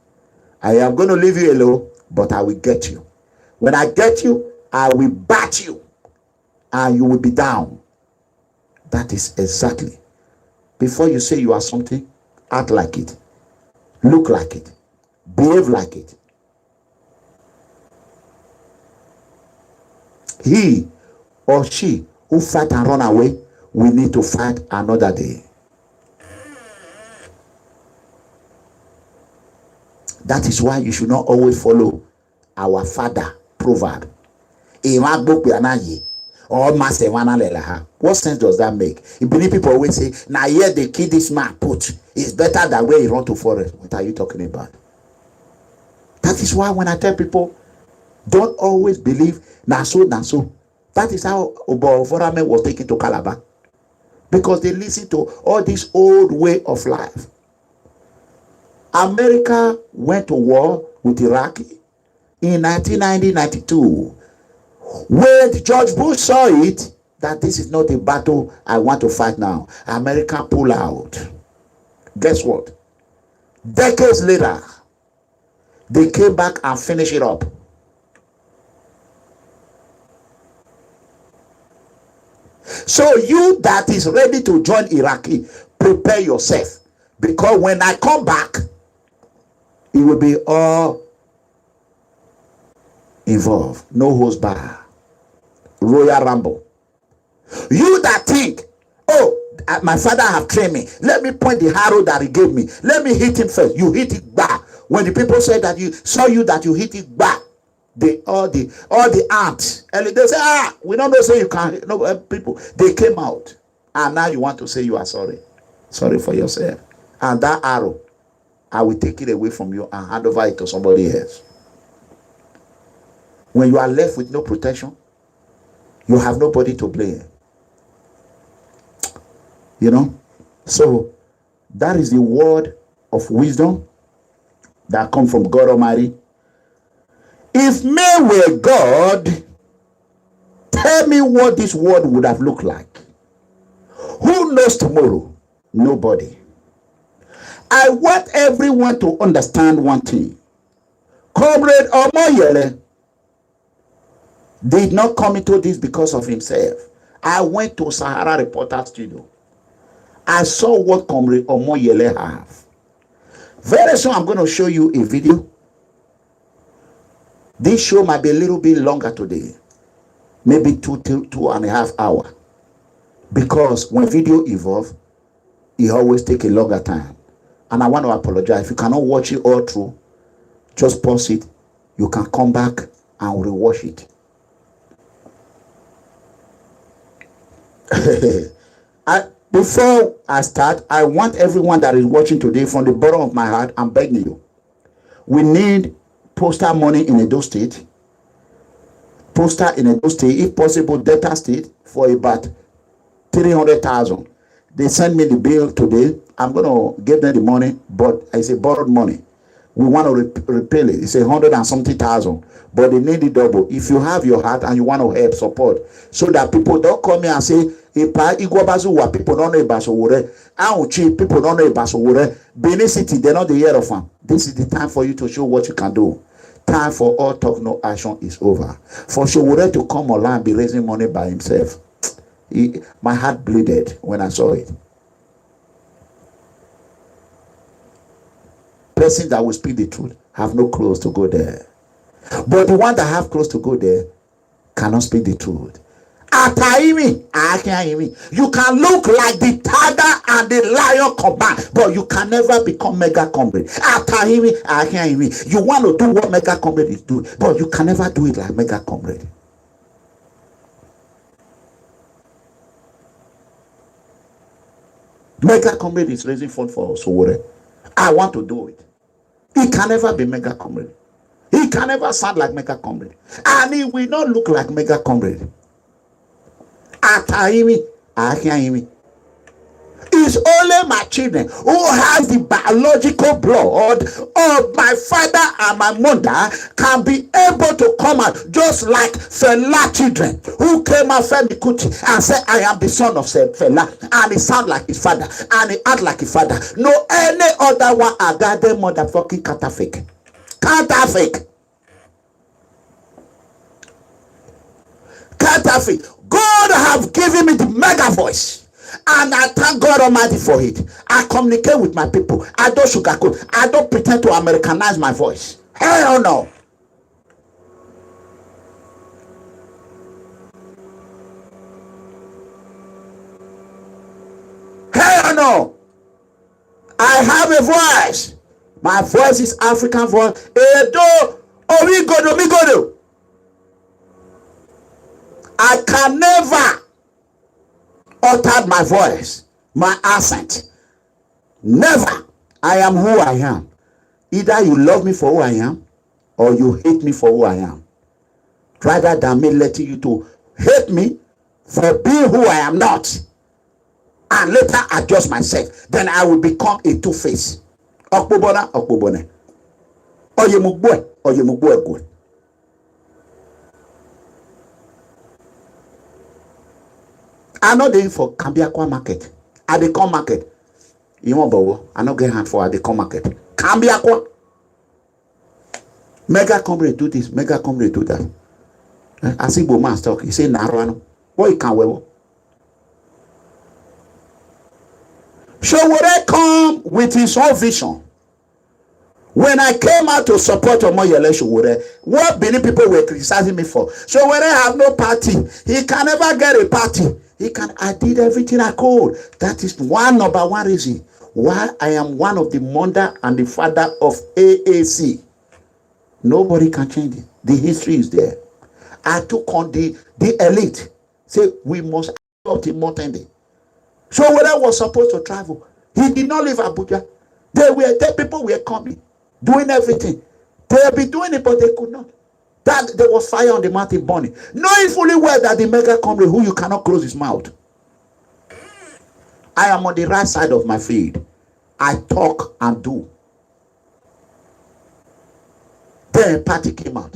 I am going to leave you alone, but I will get you. When I get you, I will bat you and you will be down. That is exactly. Before you say you are something, act like it, look like it, behave like it. He or she who fight and run away, we need to fight another day. That is why you should not always follow our father proverb. or master one lelaha. What sense does that make? If many people always say, now here they kill this man, put it's better than where he run to forest. What are you talking about? That is why when I tell people, don't always believe naso. That is how Obaforame was taken to Calabar. Because they listen to all this old way of life. America went to war with Iraq in 1990-92. When George Bush saw it, that this is not a battle I want to fight now, America pulled out. Guess what? Decades later, they came back and finished it up. So you that is ready to join Iraqi, prepare yourself. Because when I come back, it will be all involved. No host bar. Royal Rumble. You that think, oh, my father have trained me. Let me point the arrow that he gave me. Let me hit him first. You hit it back. When the people said that you saw you that you hit it back, all the ants, and they say, we don't know, say you can't. No, people, they came out, and now you want to say you are sorry for yourself, and that arrow, I will take it away from you and hand over it to somebody else. When you are left with no protection, you have nobody to blame. You know, so that is the word of wisdom that comes from God Almighty. If me were God, tell me what this world would have looked like. Who knows tomorrow? Nobody. I want everyone to understand one thing. Comrade OMOYELE did not come into this because of himself. I went to Sahara Reporter Studio. I saw what Comrade OMOYELE have. Very soon I'm going to show you a video. This show might be a little bit longer today. Maybe 2.5 hours. Because when video evolve, it always take a longer time. And I want to apologize. If you cannot watch it all through, just pause it. You can come back and rewatch it. Before I start, I want everyone that is watching today, from the bottom of my heart, I'm begging you. We need postal money in Edo State. Postal in Edo State, if possible, Delta State, for about 300,000. They send me the bill today. I'm going to give them the money, but it's a borrowed money. We want to repay it. It's 100 and something thousand, but they need it double. If you have your heart and you want to help, support, so that people don't come here and say, people don't know about Sowore. People don't know about Sowore. Benin City, they're not the year of them. This is the time for you to show what you can do. Time for all talk, no action is over. For Sowore to come online and be raising money by himself, my heart bleeded when I saw it. Persons that will speak the truth have no clothes to go there. But the one that have clothes to go there cannot speak the truth. You can look like the tiger and the lion combined, but you can never become mega comrade. You want to do what mega comrade is doing, but you can never do it like mega comrade. Mega comrade is raising fund for Sowore. I want to do it. He can never be mega comrade. He can never sound like mega comrade. And he will not look like mega comrade. It's only my children who has the biological blood of my father and my mother can be able to come out just like Fela children who came out Femi Kuti and said, I am the son of Fela, and he sound like his father and he act like his father. No any other one I got them motherfucking counterfeit. Counterfeit. Counterfeit. God have given me the mega voice. And I thank God Almighty for it. I communicate with my people. I don't sugarcoat. I don't pretend to Americanize my voice. Hell no. Hell no. I have a voice. My voice is African voice. Edo, omigodo. I can never alter my voice, my accent. Never. I am who I am. Either you love me for who I am, or you hate me for who I am. Rather than me letting you to hate me for being who I am not, and later adjust myself, then I will become a two-face. Okpobona, okpobone. Oyemugwe. I know they for Kambiakwa market. At the com market. You want bowo? I not get hand for at the com market. Kambiakwa. Mega COMRADE do this. Mega COMRADE do that. I see Bowman talk. He say Narano. Boy, you can't wear. Sowore come with his own vision. When I came out to support OMOYELE Sowore, what Benin people were criticizing me for? Sowore have no party. He can never get a party. I did everything I could. That is number one reason why I am one of the mother and the father of AAC. Nobody can change it. The history is there. I took on the elite. Say we must up the mountain day. Sowore was supposed to travel. He did not leave Abuja. The people were coming, doing everything. They had been doing it, but they could not. That there was fire on the mountain burning. Knowing fully well that the mega COMRADE, who you cannot close his mouth. I am on the right side of my field. I talk and do. Then a party came out.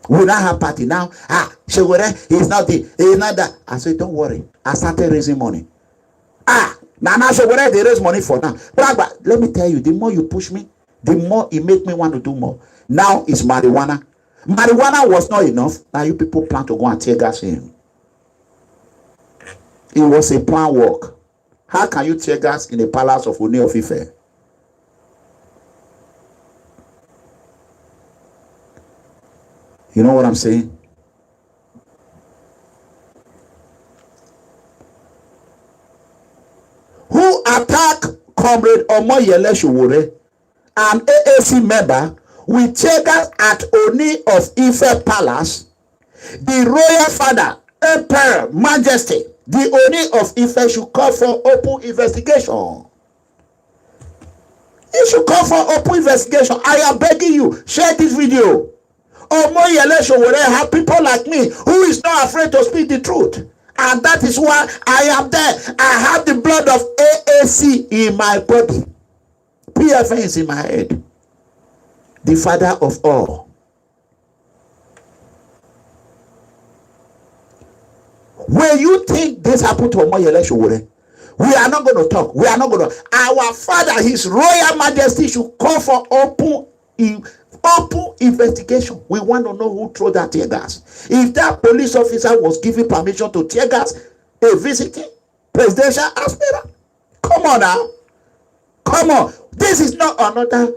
We now have party now. Sowore, he's not that. I said, don't worry. I started raising money. Now Sowore, they raise money for now. But let me tell you, the more you push me, the more it make me want to do more. Now it's marijuana. Marijuana was not enough. Now you people plan to go and tear gas him. It was a plan work. How can you tear gas in the palace of OONI of Ife? You know what I'm saying? Who attack Comrade OMOYELE Sowore, an AAC member, with TEARGAS at OONI of Ife Palace? The royal father, Imperial, Majesty, the OONI of Ife should call for open investigation. You should call for open investigation. I am begging you, share this video. OMOYELE Sowore have people like me who is not afraid to speak the truth. And that is why I am there. I have the blood of AAC in my body. PFN is in my head. The father of all. When you think this happened to OMOYELE Sowore, we are not going to talk. We are not going to. Our father, His Royal Majesty, should call for open investigation. We want to know who threw that tear gas. If that police officer was given permission to tear gas a visiting presidential aspirant, come on now. Come on. This is not another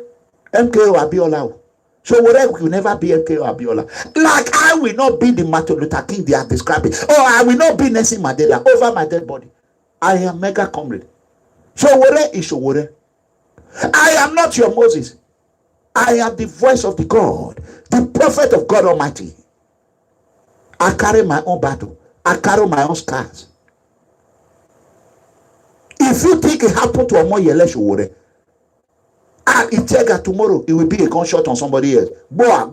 MKO Abiola. Sowore will never be MKO Abiola. Like I will not be the Martin Luther King they are describing. Or I will not be Nelson Mandela over my dead body. I am mega COMRADE. Sowore is Sowore. I am not your Moses. I am the voice of the God, the prophet of God Almighty. I carry my own battle. I carry my own scars. If you think it happened to OMOYELE Sowore, and it TEARGAS tomorrow, it will be a gunshot on somebody else. Boa.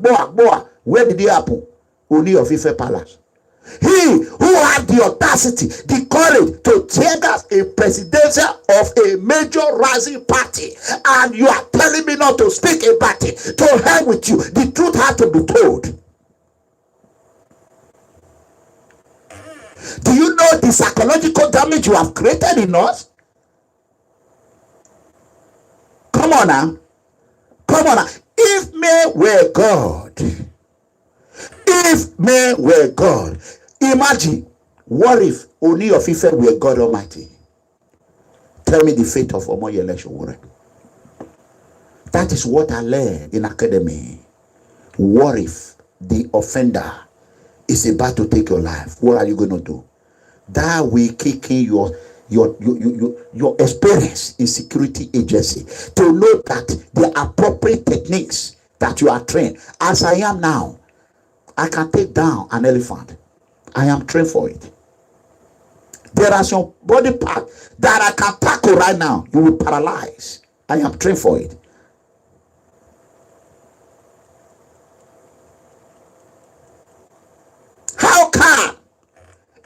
Where did it happen? OONI of Ife Palace. He who had the audacity, the courage to TEARGAS a presidential of a major rising party, and you are telling me not to speak about it. To hell with you. The truth had to be told. Do you know the psychological damage you have created in us? Come on now. Come on now. If men were God, if men were God, imagine, what if OONI of Ife were God Almighty? Tell me the fate of OMOYELE Sowore. That is what I learned in academy. What if the offender is about to take your life? What are you going to do? That will kick in your experience in security agency to know that the appropriate techniques that you are trained. As I am now, I can take down an elephant. I am trained for it. There are some body parts that I can tackle right now. You will paralyze. I am trained for it. How can,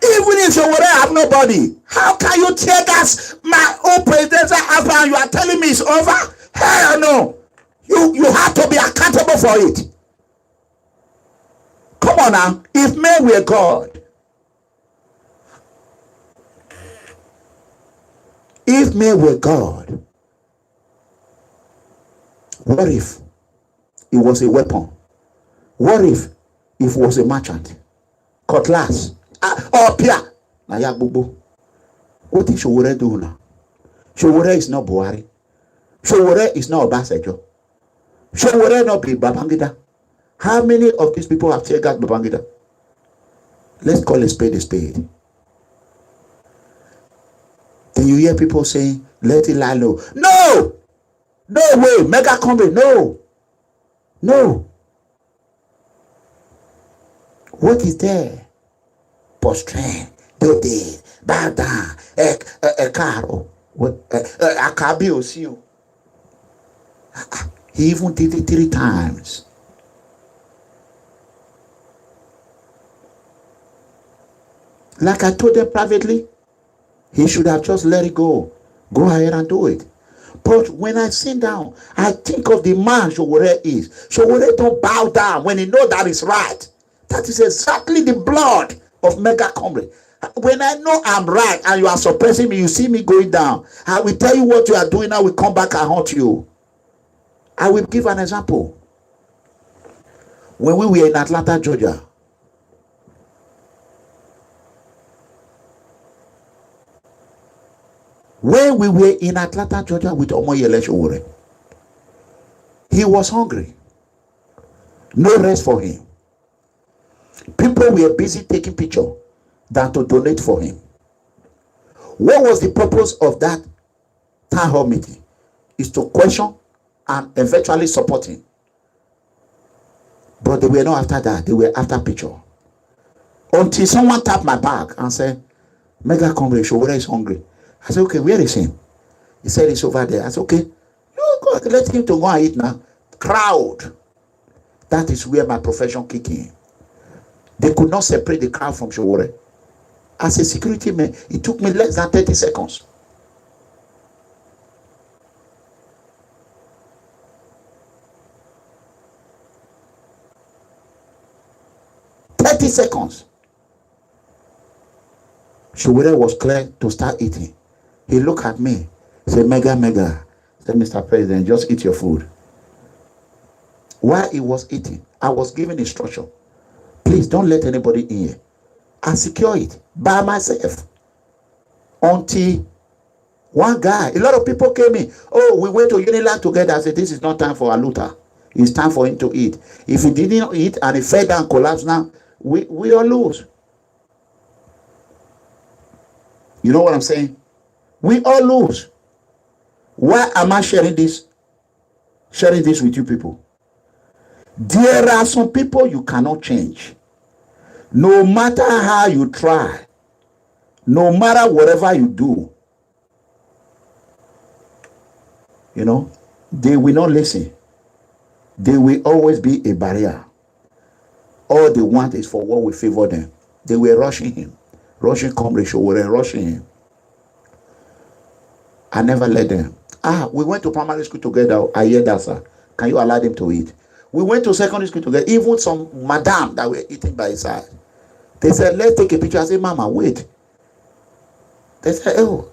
even if you would have nobody, how can you tear gas my own presidential husband? You are telling me it's over? Hell no. You have to be accountable for it. Come on now. If men were God, if men were God, what if it was a weapon? What if it was a merchant? Cutlass. Or Pia. What is Sowore do now? Sowore is not Buhari. Sowore is not Obaseki. Sowore not be Babangida. How many of these people have tear-gas Babangida? Let's call a spade a spade. Then you hear people saying, let it lie low. No! No way! Mega comrade, no! No! What is there? Prostrate, do this, bow down, a caro, a cabio, see you. He even did it 3 times. Like I told them privately, he should have just let it go. Go ahead and do it. But when I sit down, I think of the man Sowore is. Sowore don't bow down when he know that is right. That is exactly the blood of Mega Comrade. When I know I'm right and you are suppressing me, you see me going down, I will tell you what you are doing. I will come back and haunt you. I will give an example. When we were in Atlanta, Georgia, when we were in Atlanta, Georgia with OMOYELE Sowore, he was hungry. No rest for him. People were busy taking pictures than to donate for him. What was the purpose of that town hall meeting? Is to question and eventually support him. But they were not after that. They were after picture. Until someone tapped my back and said, Mega Comrade Sowore is hungry. I said, okay, where is him? He said, it's over there. I said, okay, you go, let him to go and eat now. Crowd. That is where my profession kicked in. They could not separate the crowd from Sowore. As a security man, it took me less than 30 seconds. Seconds. Sowore was clear to start eating. He looked at me, said, Mega. Said, Mr. President, just eat your food. While he was eating, I was giving instruction. Please don't let anybody in here. I secure it by myself. Until one guy, a lot of people came in. Oh, we went to UNILAG together. I said, this is not time for a looter. It's time for him to eat. If he didn't eat and he fell down, collapsed now, we all lose. You know what I'm saying? We all lose. Why am I sharing this? Sharing this with you people. There are some people you cannot change. No matter how you try, no matter whatever you do, you know, they will not listen. They will always be a barrier. All they want is for what will favor them. They were rushing him. Rushing Comrade Sowore, rushing him. I never let them. We went to primary school together. I hear that, sir. Can you allow them to eat? We went to secondary school together. Even some madam that were eating by his side. They said, let's take a picture. I said, Mama, wait. They said, oh.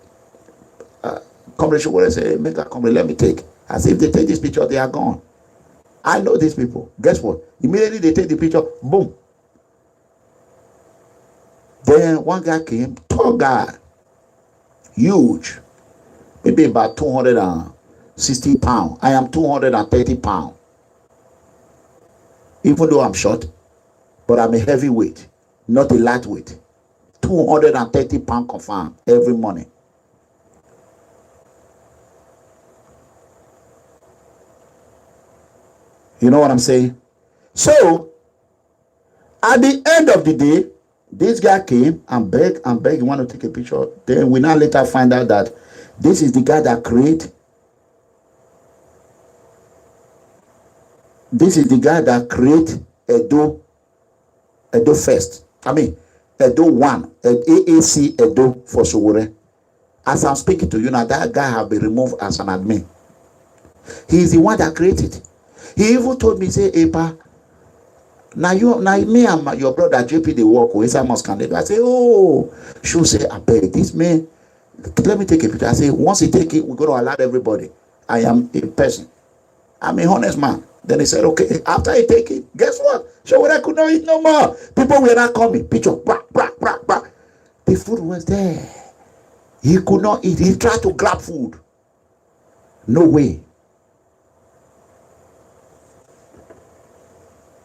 Comrade Sowore said, make a comrade, let me take. As if they take this picture, they are gone. I know these people. Guess what? Immediately they take the picture, boom. Then one guy came, tall guy, huge, maybe about 260 pounds. I am 230 pounds. Even though I'm short, but I'm a heavyweight, not a lightweight. 230 pounds confirmed every morning. You know what I'm saying? So, at the end of the day, This guy came and begged, he wanted to take a picture. Then we now later find out that this is the guy that created. This is the guy that created Edo First. I mean, Edo 1, AAC Edo for Sowore. As I'm speaking to you now, that guy have been removed as an admin. He is the one that created. He even told me, say, Epa, now me and your brother JP they work with some candidate. I say, oh, she'll say, I beg this man. Let me take a picture. I say, once he take it, we're gonna allow everybody. I am a person. I'm a honest man. Then he said, okay, after he take it, guess what? Sowore could not eat no more. People were not coming. Picture, bah, bah, bah, bah. The food was there. He could not eat. He tried to grab food. No way.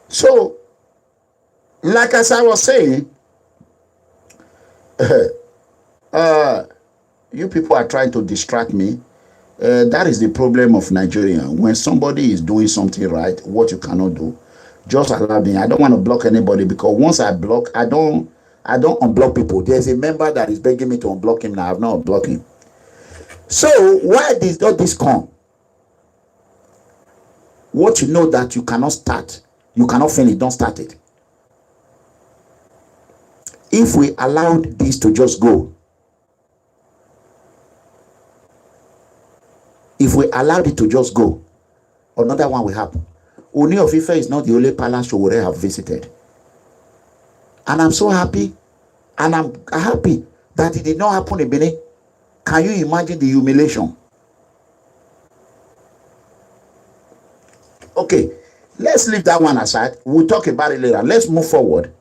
So, like as I was saying, you people are trying to distract me. That is the problem of Nigeria. When somebody is doing something right, what you cannot do, just allow me. I don't want to block anybody, because once I block, I don't unblock people. There's a member that is begging me to unblock him now. I have not unblocked him. So why does all this come? What you know that you cannot start, you cannot finish, don't start it. If we allowed this to just go, if we allowed it to just go, another one will happen. OONI of Ife is not the only palace Sowore have visited. And I'm so happy, and I'm happy that it did not happen in Benin. Can you imagine the humiliation? Okay, let's leave that one aside. We'll talk about it later. Let's move forward.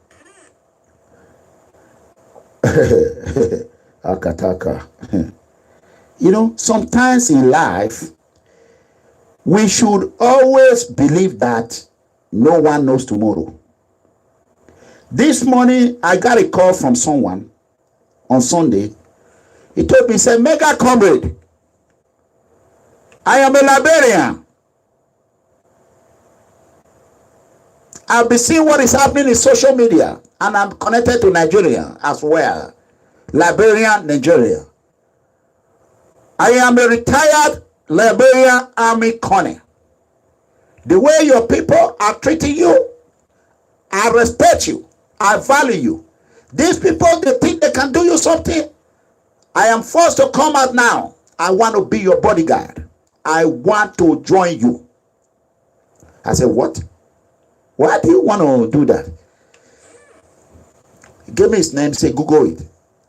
Akataka. You know, sometimes in life, we should always believe that no one knows tomorrow. This morning, I got a call from someone on Sunday. He told me, he said, Mega Comrade, I am a Liberian. I've been seeing what is happening in social media, and I'm connected to Nigeria as well. Liberian, Nigeria. I am a retired Liberian Army Colonel. The way your people are treating you, I respect you. I value you. These people, they think they can do you something. I am forced to come out now. I want to be your bodyguard. I want to join you. I said, what? Why do you want to do that? He gave me his name, say, Google it.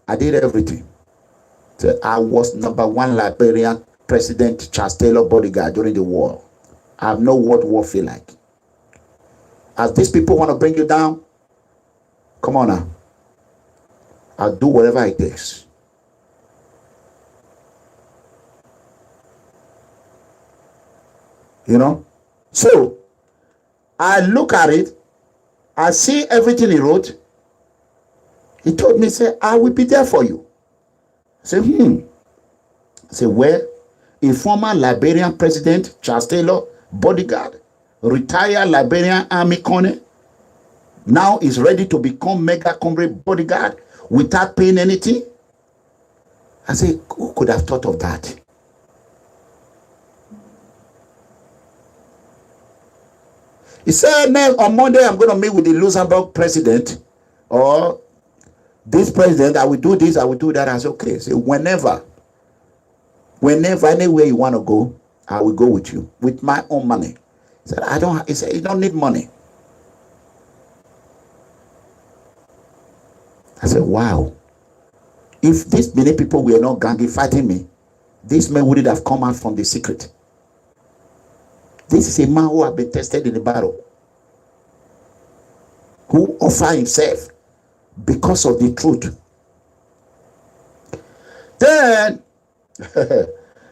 I did everything. So I was #1 Liberian President Charles Taylor bodyguard during the war. I know what war feel like. As these people want to bring you down, come on now. I'll do whatever it takes. You know? So, I look at it. I see everything he wrote. He told me, say, I will be there for you. I said, I said, where? A former Liberian President, Charles Taylor, bodyguard, retired Liberian Army Colonel, now is ready to become Mega Comrade bodyguard without paying anything? I said, who could have thought of that? He said, on Monday, I'm going to meet with the Luxembourg president, or this president, I will do this, I will do that. I said, okay. So whenever, anywhere you want to go, I will go with you, with my own money. He said, he said, you don't need money. I said, wow. If these Benin people were not ganging fighting me, this man wouldn't have come out from the secret. This is a man who has been tested in the battle, who offered himself because of the truth. Then,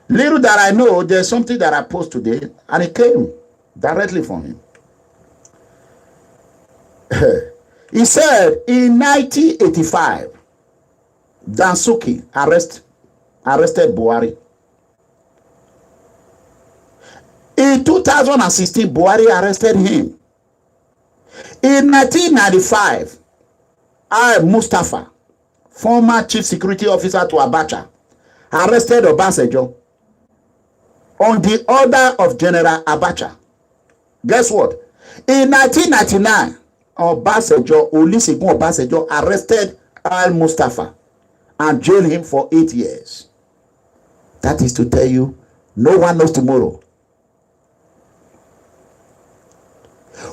little that I know, there's something that I post today, and it came directly from him. He said, in 1985, Dansuki arrested Buhari. In 2016, Buhari arrested him. In 1995, Mustafa, former chief security officer to Abacha, arrested Obasanjo on the order of General Abacha. Guess what? In 1999, Olusegun Obasanjo arrested Mustafa and jailed him for 8 years. That is to tell you, no one knows tomorrow.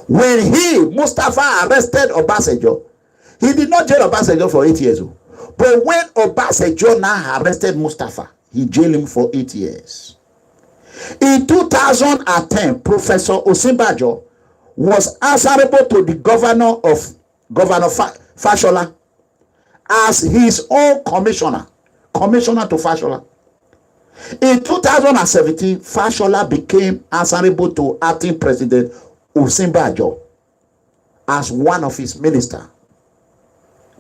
When Mustafa arrested Obasanjo, he did not jail Obasanjo for 8 years. But when Obasanjo now arrested Mustafa, he jailed him for 8 years. In 2010, Professor Osinbajo was answerable to the governor Fashola as his own commissioner to Fashola. In 2017, Fashola became answerable to acting president Osinbajo as one of his ministers.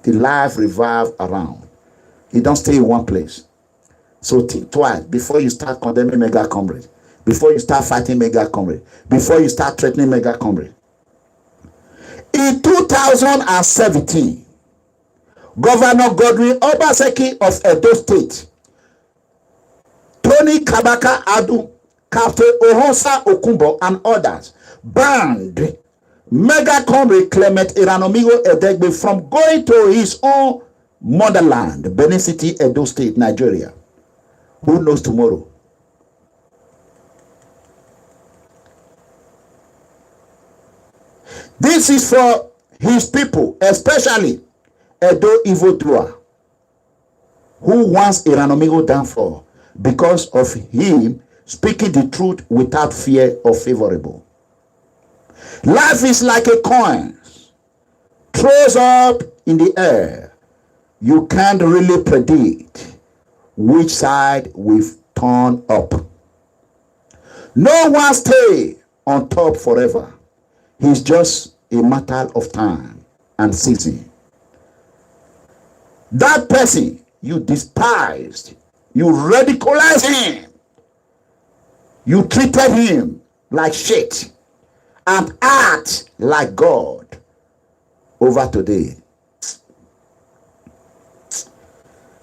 The life revolve around. You don't stay in one place. So think twice before you start condemning mega comrade, before you start fighting mega comrade, before you start threatening mega comrade. In 2017, Governor Godwin Obaseki of Edo State, Tony Kabaka Adu, Captain Ohosa Okumbo, and others banned mega comrade Clement Iranomigo Edegbe from going to his own motherland, Benin City, Edo State, Nigeria. Who knows tomorrow? This is for his people, especially Edo evildoer, who wants Iranomigo down for because of him speaking the truth without fear or favorable. Life is like a coin, throws up in the air. You can't really predict which side will turn up. No one stay on top forever. It's just a matter of time and season. That person you despised, you ridiculized him, you treated him like shit, and act like God over today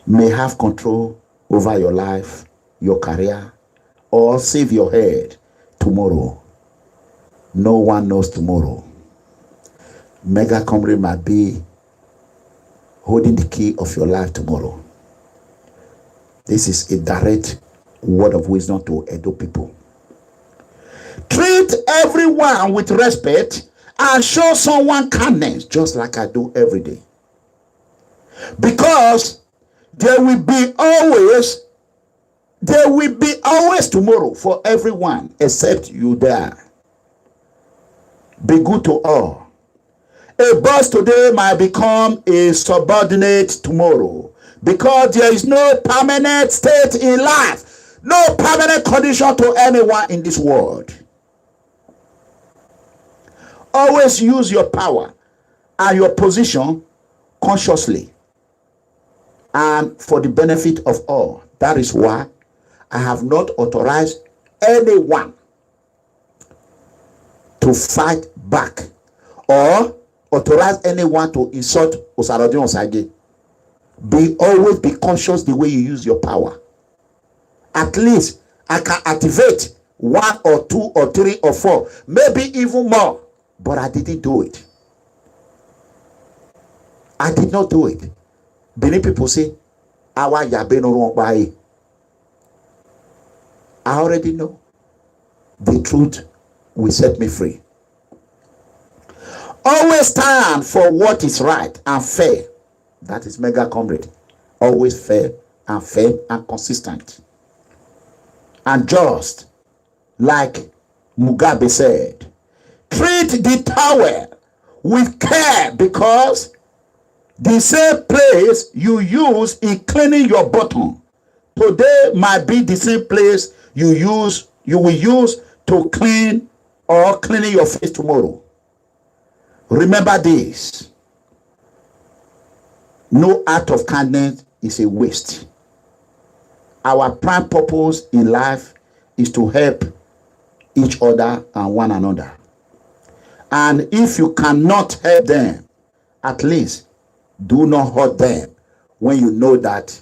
may have control over your life, your career, or save your head tomorrow. No one knows tomorrow. Mega comrade might be holding the key of your life tomorrow. This is a direct word of wisdom to Edo people. Treat everyone with respect and show someone kindness, just like I do every day. Because there will be always tomorrow for everyone except you die. Be good to all. A boss today might become a subordinate tomorrow, because there is no permanent state in life, no permanent condition to anyone in this world. Always use your power and your position consciously and for the benefit of all. That is why I have not authorized anyone to fight back or authorize anyone to insult Osarodin Osage. Always be conscious the way you use your power. At least I can activate 1 or 2 or 3 or 4, maybe even more, but I didn't do it. I did not do it. Many people say, I already know. The truth will set me free. Always stand for what is right and fair. That is mega comrade. Always fair and consistent. And just like Mugabe said, treat the towel with care, because the same place you use in cleaning your bottom today might be the same place you will use to clean or cleaning your face tomorrow. Remember this. No act of kindness is a waste. Our prime purpose in life is to help each other and one another. And if you cannot help them, at least Do not hurt them when you know that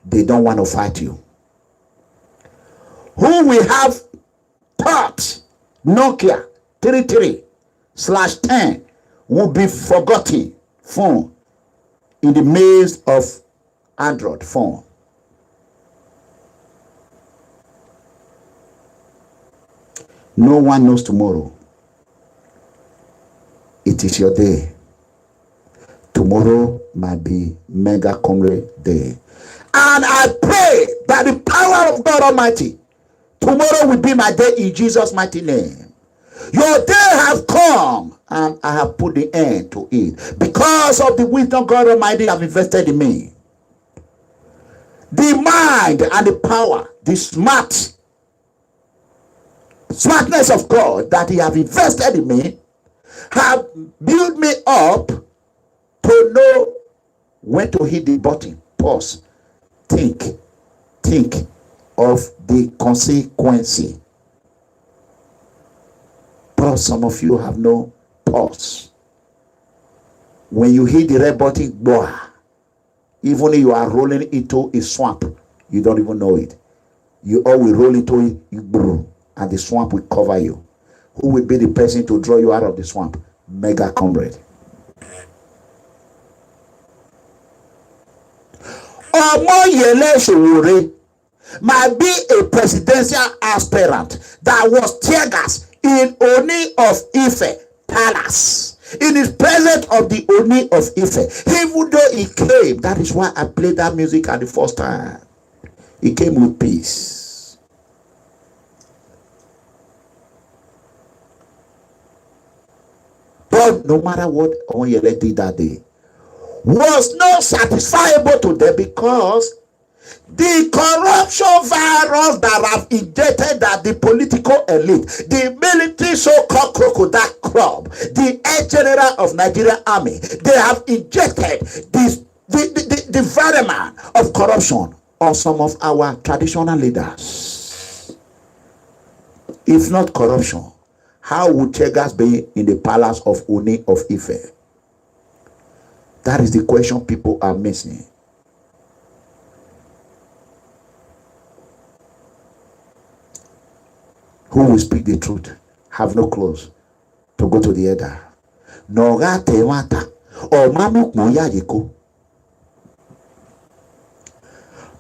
they don't want to fight you. Who will have taught Nokia 33/10 will be forgotten phone in the maze of Android phone. No one knows tomorrow. It is your day. Tomorrow might be Mega Comrade Day. And I pray that the power of God Almighty, tomorrow will be my day in Jesus' mighty name. Your day has come, and I have put the end to it because of the wisdom God Almighty have invested in me. The mind and the power, the smartness of God that He have invested in me have built me up to know when to hit the button. Pause. Think of the consequence. But some of you have no pause. When you hit the red button, boy, even if you are rolling into a swamp, you don't even know it. You always roll into it, and the swamp will cover you. Who will be the person to draw you out of the swamp? Mega Comrade. OMOYELE Sowore might be a presidential aspirant that was TEARGAS in OONI of Ife Palace. In his presence of the OONI of Ife, even though he came, that is why I played that music at the first time. He came with peace. But no matter what OMOYELE did that day, was not satisfiable to them because the corruption virus that have injected that the political elite, the military so-called crocodile club, the head general of Nigerian army, they have injected the virus of corruption on some of our traditional leaders. If not corruption, how would TEARGAS be in the palace of OONI of Ife? That is the question people are missing. Who will speak the truth? Have no clothes to go to the elder.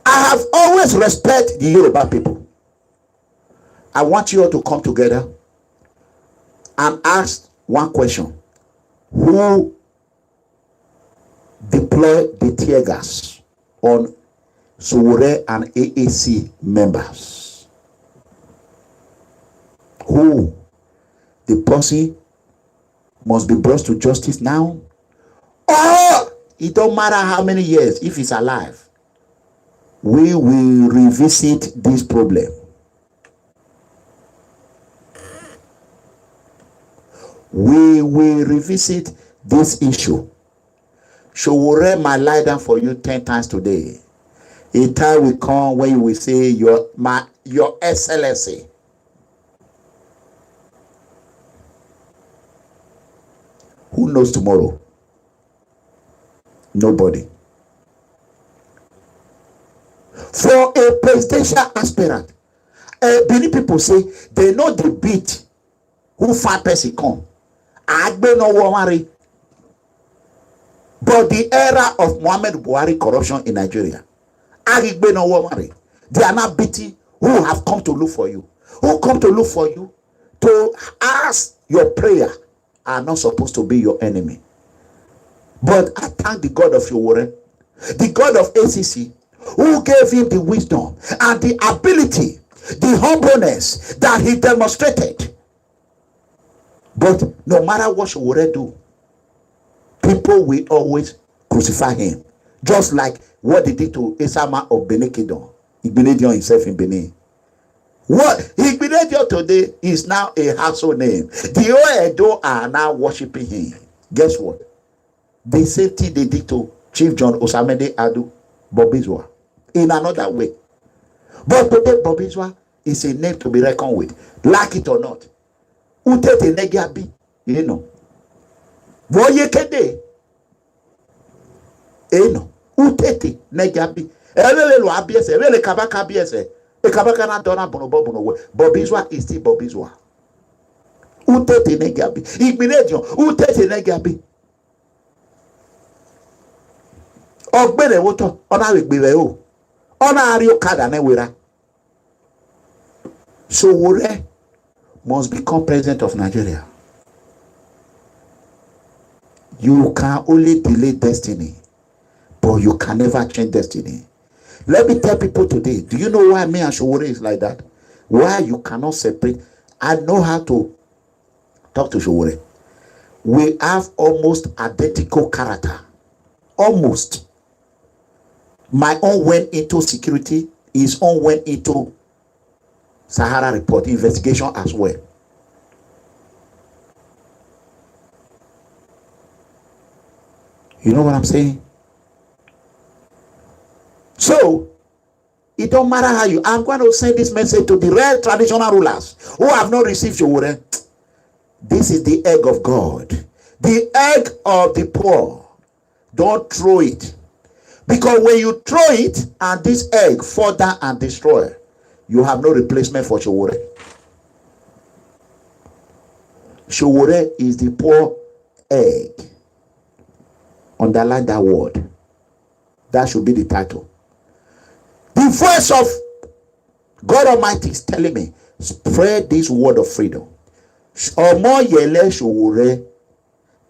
I have always respected the Yoruba people. I want you all to come together and ask one question. Who deployed the TEARGAS on Sowore and AAC members? Who? The person must be brought to justice now, or it don't matter how many years, if he's alive, we will revisit this problem. We will revisit this issue. Sowore might lie down for you 10 times today. A time will come when you will say, Your Excellency. Who knows tomorrow? Nobody. For a presidential aspirant, many people say they know the beat who fat person come. Agbe no worry. But the era of Muhammad Buhari corruption in Nigeria, Agbe no worry. They are not beating who have come to look for you. Who come to look for you to ask your prayer are not supposed to be your enemy. But I thank the God of Sowore, the God of ACC, who gave him the wisdom and the ability, the humbleness that he demonstrated. But no matter what Sowore do, people will always crucify him. Just like what they did to Esama of Benin Kingdom. Igbinedion himself in Benin. What Igbinedion today is now a household name. The Oedo are now worshiping him. Guess what? The same thing they did to Chief John Osamede Adu Bobizwa in another way. But today Bobizwa is a name to be reckoned with. Like it or not. Utete Negiabi, you know. Voyekede. Eno. Utete negabi. Elele lo abiese. Elele kabaka abiese. E kabaka na dona bono. Bobizwa is still Bobizwa. Utete negabi. Igbinedio. Utete negabi. Ogbere woto. Ona wigbere o. Ona ari okada ne wera. Sowore must become president of Nigeria. You can only delay destiny, but you can never change destiny. Let me tell people today, do you know why me and Sowore is like that? Why you cannot separate? I know how to talk to Sowore. We have almost identical character. Almost. My own went into security, his own went into Sahara report, investigation as well. You know what I'm saying? So, it don't matter how you... I'm going to send this message to the real traditional rulers who have not received Sowore. This is the egg of God. The egg of the poor. Don't throw it. Because when you throw it and this egg fall down and destroy, you have no replacement for Sowore. Sowore is the poor egg. Underline that word. That should be the title. The voice of God Almighty is telling me, spread this word of freedom. OMOYELE Sowore,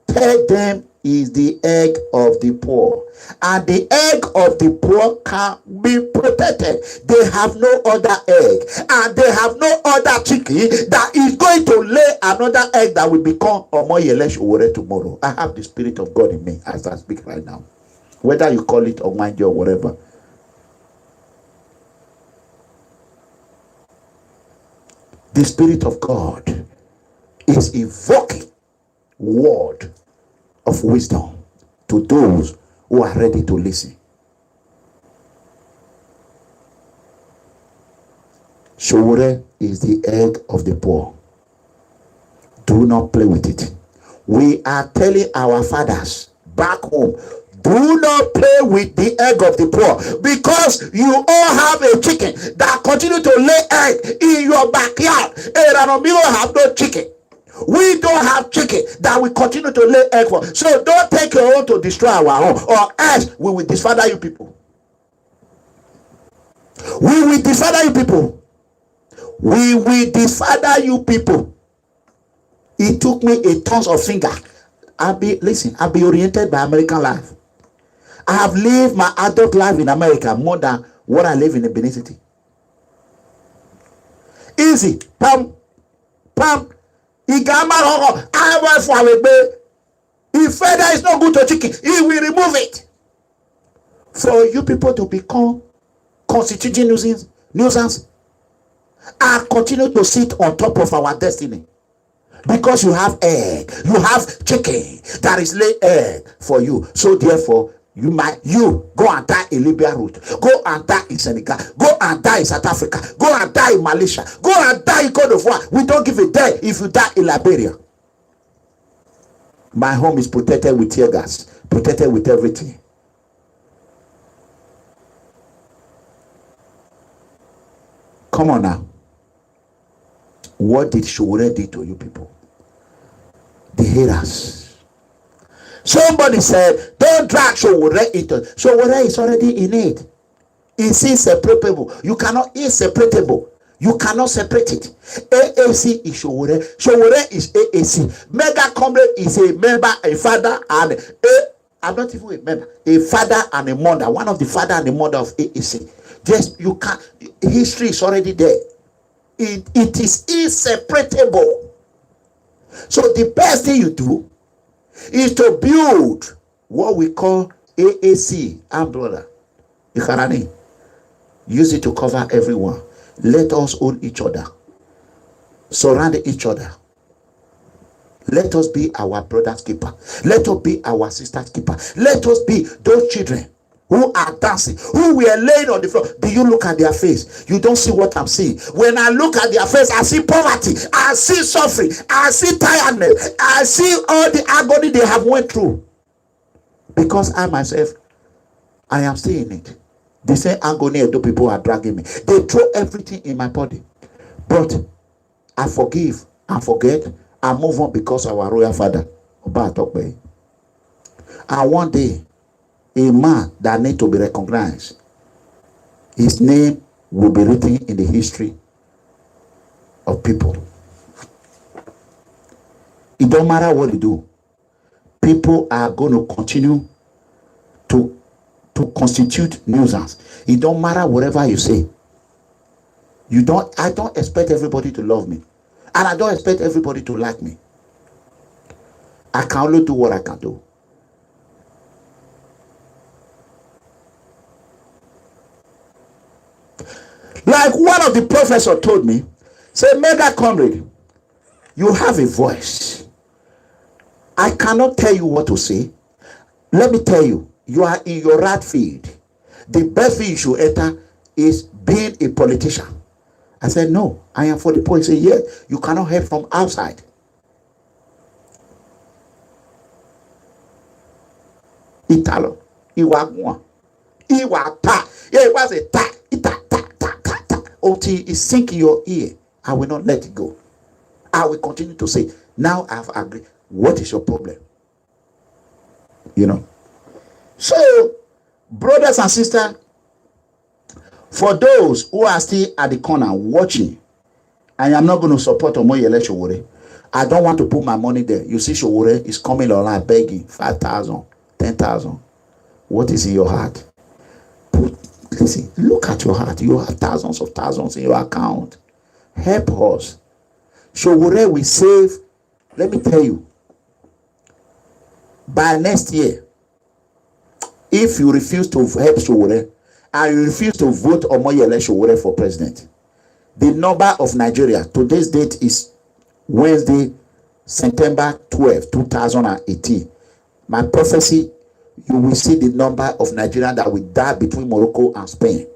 tell them is the egg of the poor. And the egg of the poor can be protected. They have no other egg. And they have no other chicken that is going to lay another egg that will become OMOYELE Sowore tomorrow. I have the Spirit of God in me as I speak right now. Whether you call it Almighty or whatever. The Spirit of God is invoking word of wisdom to those who are ready to listen. Sowore is the egg of the poor. Do not play with it. We are telling our fathers back home, do not play with the egg of the poor, because you all have a chicken that continue to lay egg in your backyard. And we don't have no chicken. We don't have chicken that we continue to lay egg for. So don't take your own to destroy our own, or else we will disfather you people. We will disfather you people. We will disfather you people. It took me a tons of finger. I'll be oriented by American life. I have lived my adult life in America more than what I live in the Benin City. Easy. Pam. If feather is not good to chicken, he will remove it. For you people to become constituting nuisance and continue to sit on top of our destiny. Because you have egg, you have chicken that is lay egg for you. So therefore, you go and die in Libya route, go and die in Senegal, go and die in South Africa, go and die in Malaysia, go and die in Cote d'Ivoire. We don't give a damn if you die in Liberia. My home is protected with TEARGAS, protected with everything. Come on now. What did Sowore do to you people? The haters. Somebody said, don't drag Sowore into. Sowore is already in it. It's inseparable. You cannot inseparable. You cannot separate it. AAC is Sowore. Sowore is AAC. Mega Comrade is a member, a father, and I'm not even a member. A father and a mother. One of the father and the mother of AAC. Just you can't. History is already there. It is inseparable. So the best thing you do is to build what we call AAC umbrella. Use it to cover everyone. Let us own each other. Surround each other. Let us be our brother's keeper. Let us be our sister's keeper. Let us be those children who are dancing, who were laying on the floor. Do you look at their face? You don't see what I'm seeing. When I look at their face, I see poverty, I see suffering, I see tiredness, I see all the agony they have went through. Because I myself I am still in it. They say Angoni Edo people are dragging me. They throw everything in my body. But I forgive and forget and move on because of our royal father, Oba Atokbe. And one day, a man that need to be recognized, his name will be written in the history of people. It don't matter what you do. People are going to continue to constitute nuisance. It don't matter whatever you say. I don't expect everybody to love me. And I don't expect everybody to like me. I can only do what I can do. Like one of the professors told me, say, Mega Comrade, you have a voice. I cannot tell you what to say. Let me tell you, you are in your right field. The best field you should enter is being a politician. I said, no, I am for the poor. He said, yeah, you cannot help from outside. Italo, Iwagwa, Iwata, yeah, it was a ta, until it sink in your ear. I will not let it go. I will continue to say, now I've agreed. What is your problem? You know. So, brothers and sisters, for those who are still at the corner watching, I am not going to support OMOYELE Sowore. I don't want to put my money there. You see, Sowore is coming online begging 5,000, 10,000. What is in your heart? Listen, look at your heart. You have thousands of thousands in your account. Help us. Sowore will save. Let me tell you. By next year, if you refuse to help Sowore and you refuse to vote OMOYELE Sowore for president, the number of Nigeria, today's date is Wednesday, September 12, 2018. My prophecy, you will see the number of Nigerians that will die between Morocco and Spain.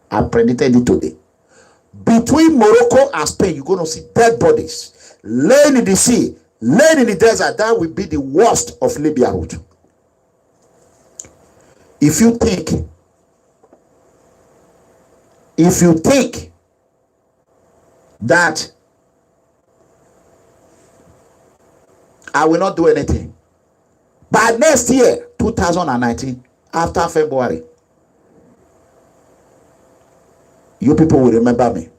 I predicted it today. Between Morocco and Spain, you're going to see dead bodies laying in the sea, laying in the desert. That will be the worst of Libya route. If you think that I will not do anything, by next year, 2019, after February, you people will remember me.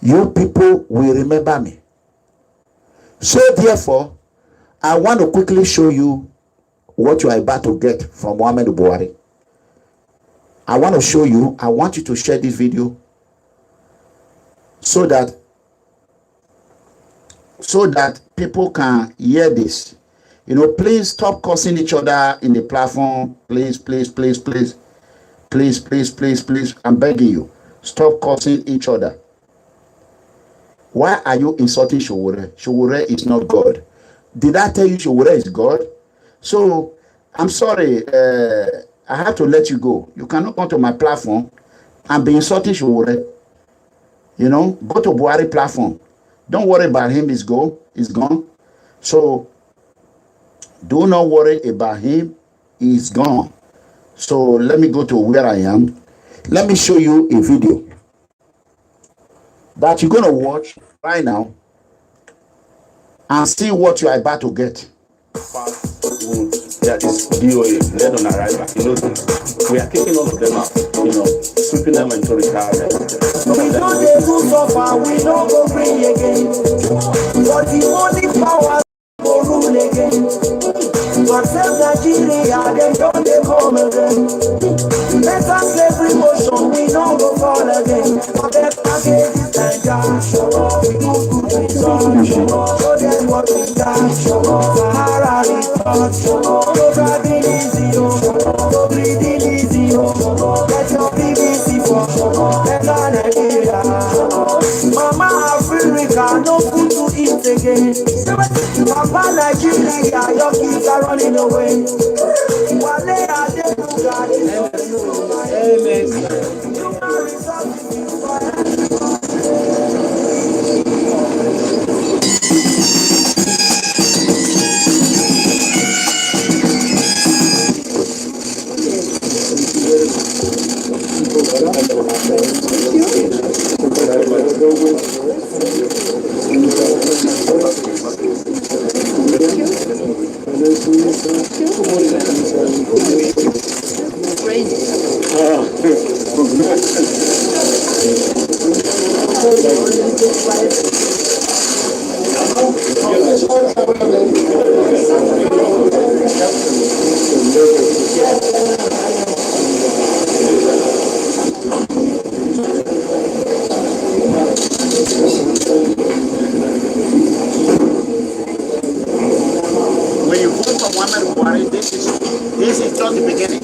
You people will remember me. So therefore, I want to quickly show you what you are about to get from Muhammadu Buhari. I want to show you, I want you to share this video so that people can hear this. You know, please stop cursing each other in the platform. Please, please, please, please. Please, please, please, please. I'm begging you. Stop cursing each other. Why are you insulting Sowore? Sowore is not God. Did I tell you Sowore is God? So, I'm sorry. I have to let you go. You cannot come to my platform and be insulting Sowore. You know, go to Buhari platform. Don't worry about him. He's gone. So, do not worry about him. He's gone. So, let me go to where I am. Let me show you a video that you're going to watch right now and see what you are about to get. That is DOA, dead on arrival. You know, we are taking all of them out, you know, sweeping them into retirement. We know they do suffer, we don't go free again. But the only power go rule again. But save Nigeria, them don't they come again. Better slavery motion, we don't go fall again. But that again is danger. We do good results. Show them what we got. Sahara report. No driving easy, no breathing easy. Get your BBC for better Nigeria. Mama Africa, no food to eat again. Papa Nigeria, your kids are running away. Wale Adenuga is This is just the beginning.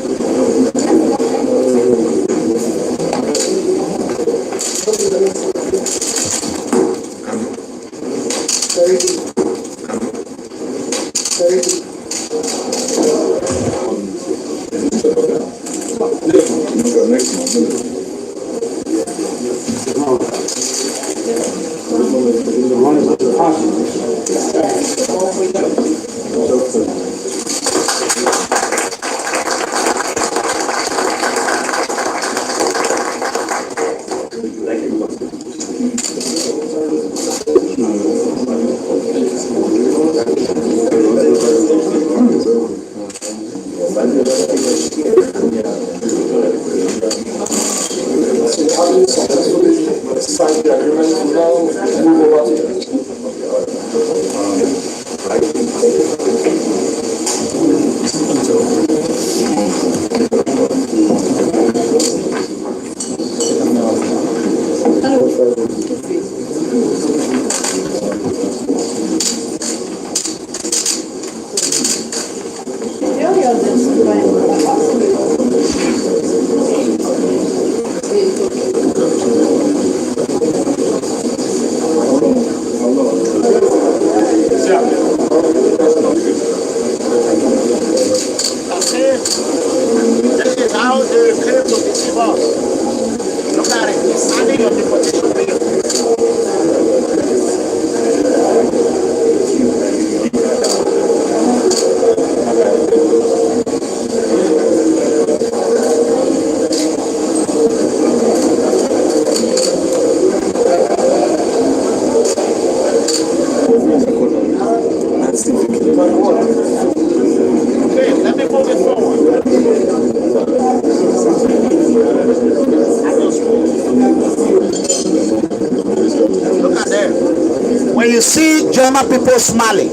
When you see German people smiling,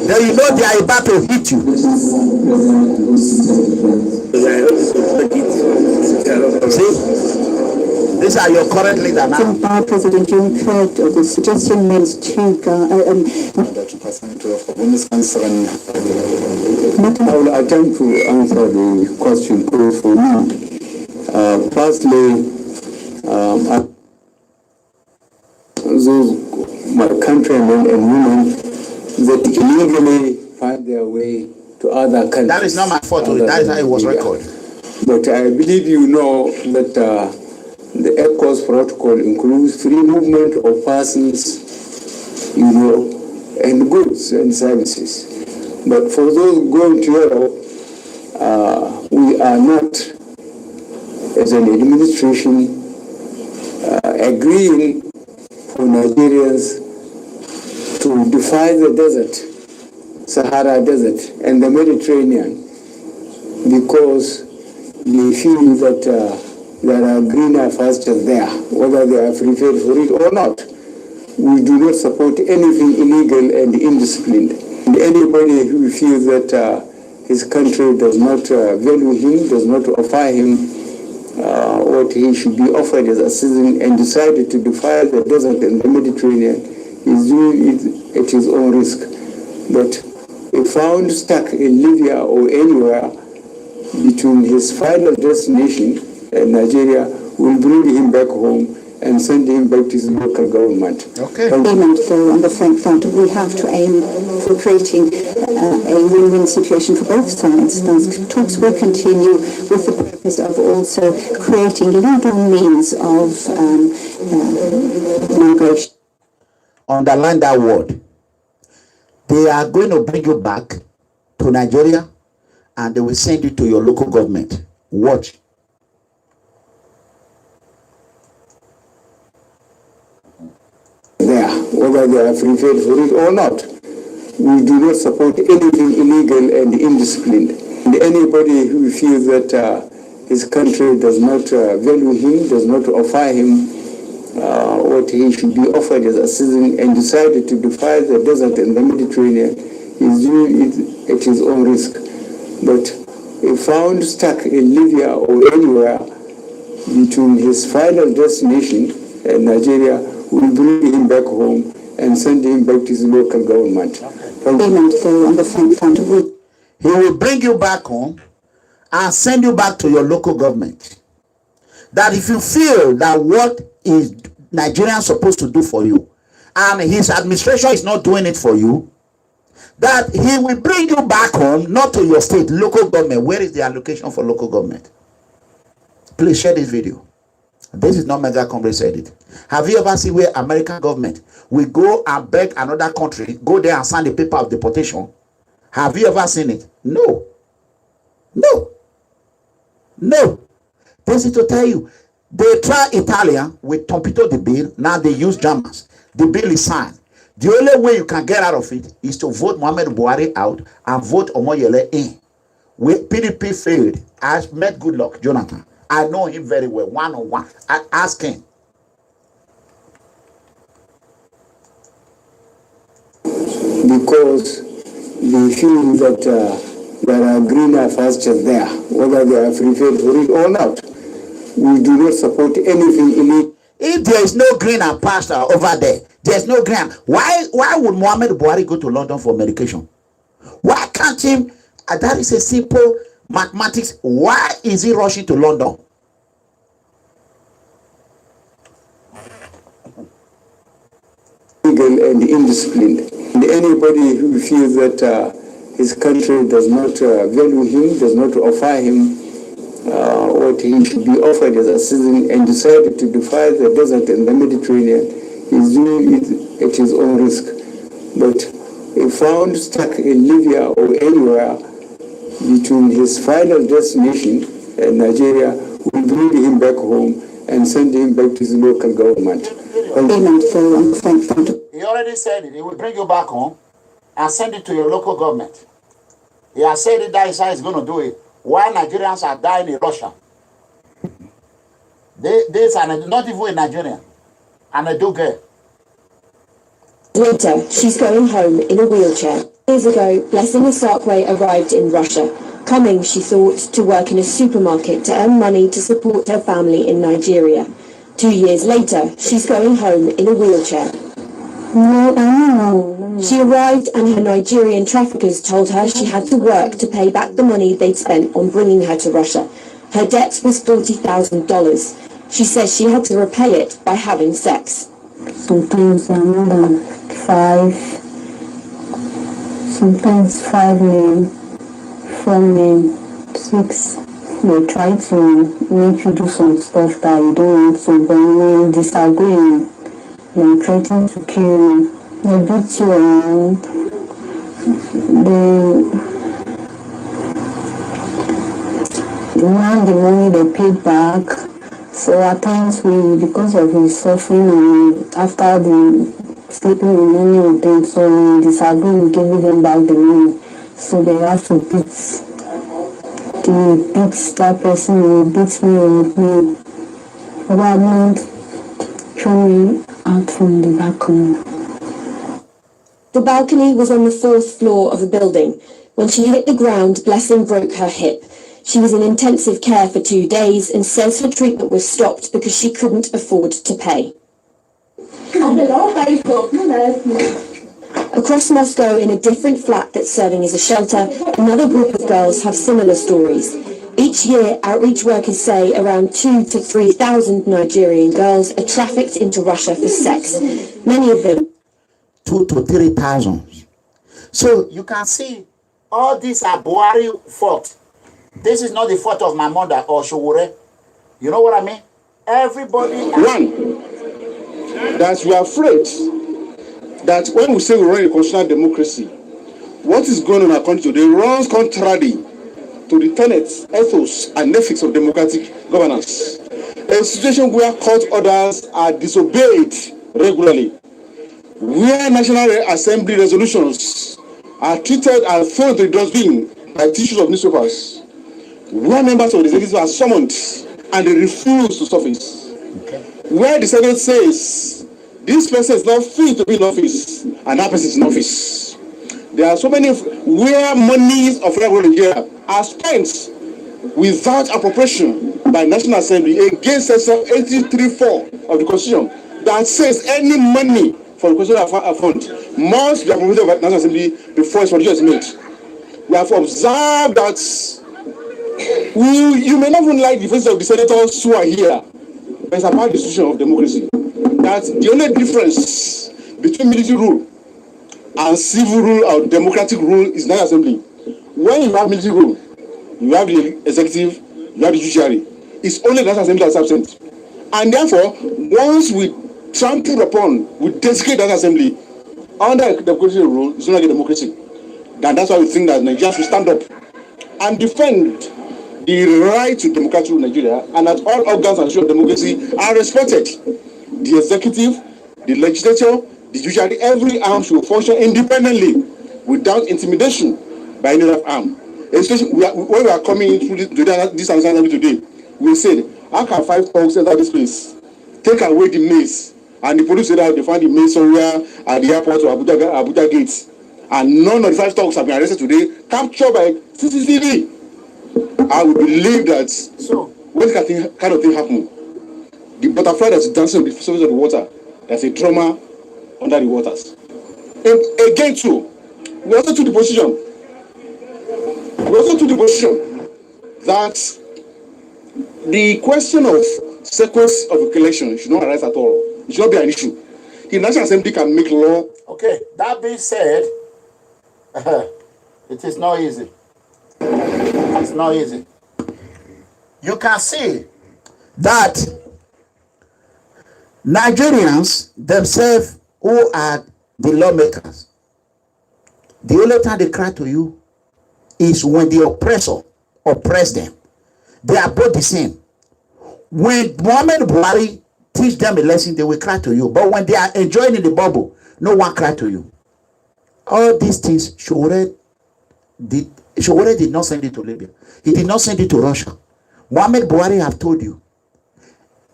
then you know they are about to hit you. See? These are your current leader now. President Juncker, the suggestion made to I will attempt to answer the question put for me. Firstly, those my countrymen and women that illegally find their way to other countries. That is not my fault. That is how it was recorded. But I believe you know that the ECOWAS protocol includes free movement of persons, and goods and services. But for those going to Europe, we are not, as an administration, agreeing for Nigerians to defy the desert, Sahara Desert, and the Mediterranean, because they feel that there are greener pastures there, whether they are prepared for it or not. We do not support anything illegal and indisciplined. And anybody who feels that his country does not value him, does not offer him what he should be offered as a citizen, and decided to defy the desert and the Mediterranean, is doing it at his own risk. But if found stuck in Libya or anywhere between his final destination and Nigeria, will bring him back home and send him back to his local government. Okay. Agreement, though, on the front, we have to aim for creating a win-win situation for both sides. Those talks will continue with the purpose of also creating legal means of migration. Underline that word. They are going to bring you back to Nigeria and they will send you to your local government. Watch. There, whether they are prepared for it or not. We do not support anything illegal and indisciplined. And anybody who feels that his country does not value him, does not offer him what he should be offered as a citizen, and decided to defy the desert and the Mediterranean, is doing it at his own risk. But if found stuck in Libya or anywhere between his final destination and Nigeria, will bring him back home and send him back to his local government. Agreement, though, on the front. he will bring you back home and send you back to your local government. That if you feel that what is Nigeria supposed to do for you and his administration is not doing it for you, that he will bring you back home, not to your state, local government. Where is the allocation for local government? Please share this video. This is not Mega Comrade said it. Have you ever seen where American government will go and beg another country, go there and sign the paper of deportation? Have you ever seen it? No. No. No. This is to tell you, they try Italian with Tompito the bill. Now they use Germans. The bill is signed. The only way you can get out of it is to vote Muhammad Buhari out and vote OMOYELE in. With PDP failed, I met Goodluck Jonathan. I know him very well, one-on-one. I ask him. Because they feel that there are greener pastures there, whether they are prepared for it or not. We do not support anything in it. If there is no greener pasture over there, there's no green. Why would Muhammad Buhari go to London for medication? Why can't him? That is a simple mathematics. Why is he rushing to London? Legal and indisciplined. And anybody who feels that his country does not value him, does not offer him what he should be offered as a citizen, and decided to defy the desert and the Mediterranean, is doing it at his own risk. But if found stuck in Libya or anywhere between his final destination and Nigeria, will bring him back home and send him back to his local government. He already said it. He will bring you back home and send it to your local government. He has said it, that is how he's going to do it. Why Nigerians are dying in Russia? They are not even a Nigerian. And I do get. Later, she's going home in a wheelchair. Years ago, Blessing Asakwe arrived in Russia, coming, she thought, to work in a supermarket to earn money to support her family in Nigeria. 2 years later, she's going home in a wheelchair. She arrived and her Nigerian traffickers told her she had to work to pay back the money they'd spent on bringing her to Russia. Her debt was $40,000. She says she had to repay it by having sex. Sometimes more than 5, sometimes 5 men, 4 men, 6. They try to make you do some stuff that you don't want to, but when you disagree, they threaten to kill you. They beat you around. They demand the money they paid back. So at times because of his suffering and after the sleeping with many of them, so we disagree with giving them back the money. So they have to beat that person who beats me or me. About throw me out from the balcony. The balcony was on the 4th floor of a building. When she hit the ground, Blessing broke her hip. She was in intensive care for 2 days and says her treatment was stopped because she couldn't afford to pay. Across Moscow, in a different flat that's serving as a shelter, another group of girls have similar stories. Each year, outreach workers say around 2,000 to 3,000 Nigerian girls are trafficked into Russia for sex. Many of them 2,000 to 3,000. So you can see all these are Buhari fault. This is not the fault of my mother or Sowore. You know what I mean? Everybody. One, that we are afraid that when we say we run a constitutional democracy, what is going on in our country today runs contrary to the tenets, ethos, and ethics of democratic governance. A situation where court orders are disobeyed regularly, where National Assembly resolutions are treated and thrown to the dustbin by tissues of newspapers, where members of the executive are summoned and they refuse to surface, where the Senate says this person is not fit to be in office and that person is in office. There are so many where monies of federal Nigeria are spent without appropriation by National Assembly against Section 83(4) of the Constitution that says any money for the Constitutional Fund must be appropriated by National Assembly before its production is made. we have observed that you may not even like the faces of the senators who are here, but it's about the institution of democracy. That the only difference between military rule and civil rule or democratic rule is National Assembly. When you have military rule, you have the executive, you have the judiciary. It's only the National Assembly that's absent. And therefore, once we trample upon, we desecrate that assembly under the democratic rule, it's not like a democracy. And that's why we think that Nigeria should stand up and defend the right to democratic rule in Nigeria, and that all organs and of democracy are respected. The executive, the legislature, the judiciary, every arm should function independently without intimidation by any other arm. Especially when we are coming through this assembly today, we said, how can 5 thugs enter this place, take away the maze, and the police said that they find the maze somewhere at the airport or Abuja gates, and none of the 5 thugs have been arrested today, captured by CCTV. I would believe that when this kind of thing happen, the butterfly that's dancing on the surface of the water, there's a drama under the waters. And again too, we also took the position that the question of sequence of election should not arise at all. It should not be an issue. The National Assembly can make law. Okay, that being said, it is not easy. It's not easy. You can see that Nigerians themselves, who are the lawmakers, the only time they cry to you is when the oppressor oppress them. They are both the same. When Muhammad Buhari teach them a lesson, they will cry to you. But when they are enjoying in the bubble, no one cry to you. All these things, Sowore did not send it to Libya. He did not send it to Russia. Muhammad Buhari have told you,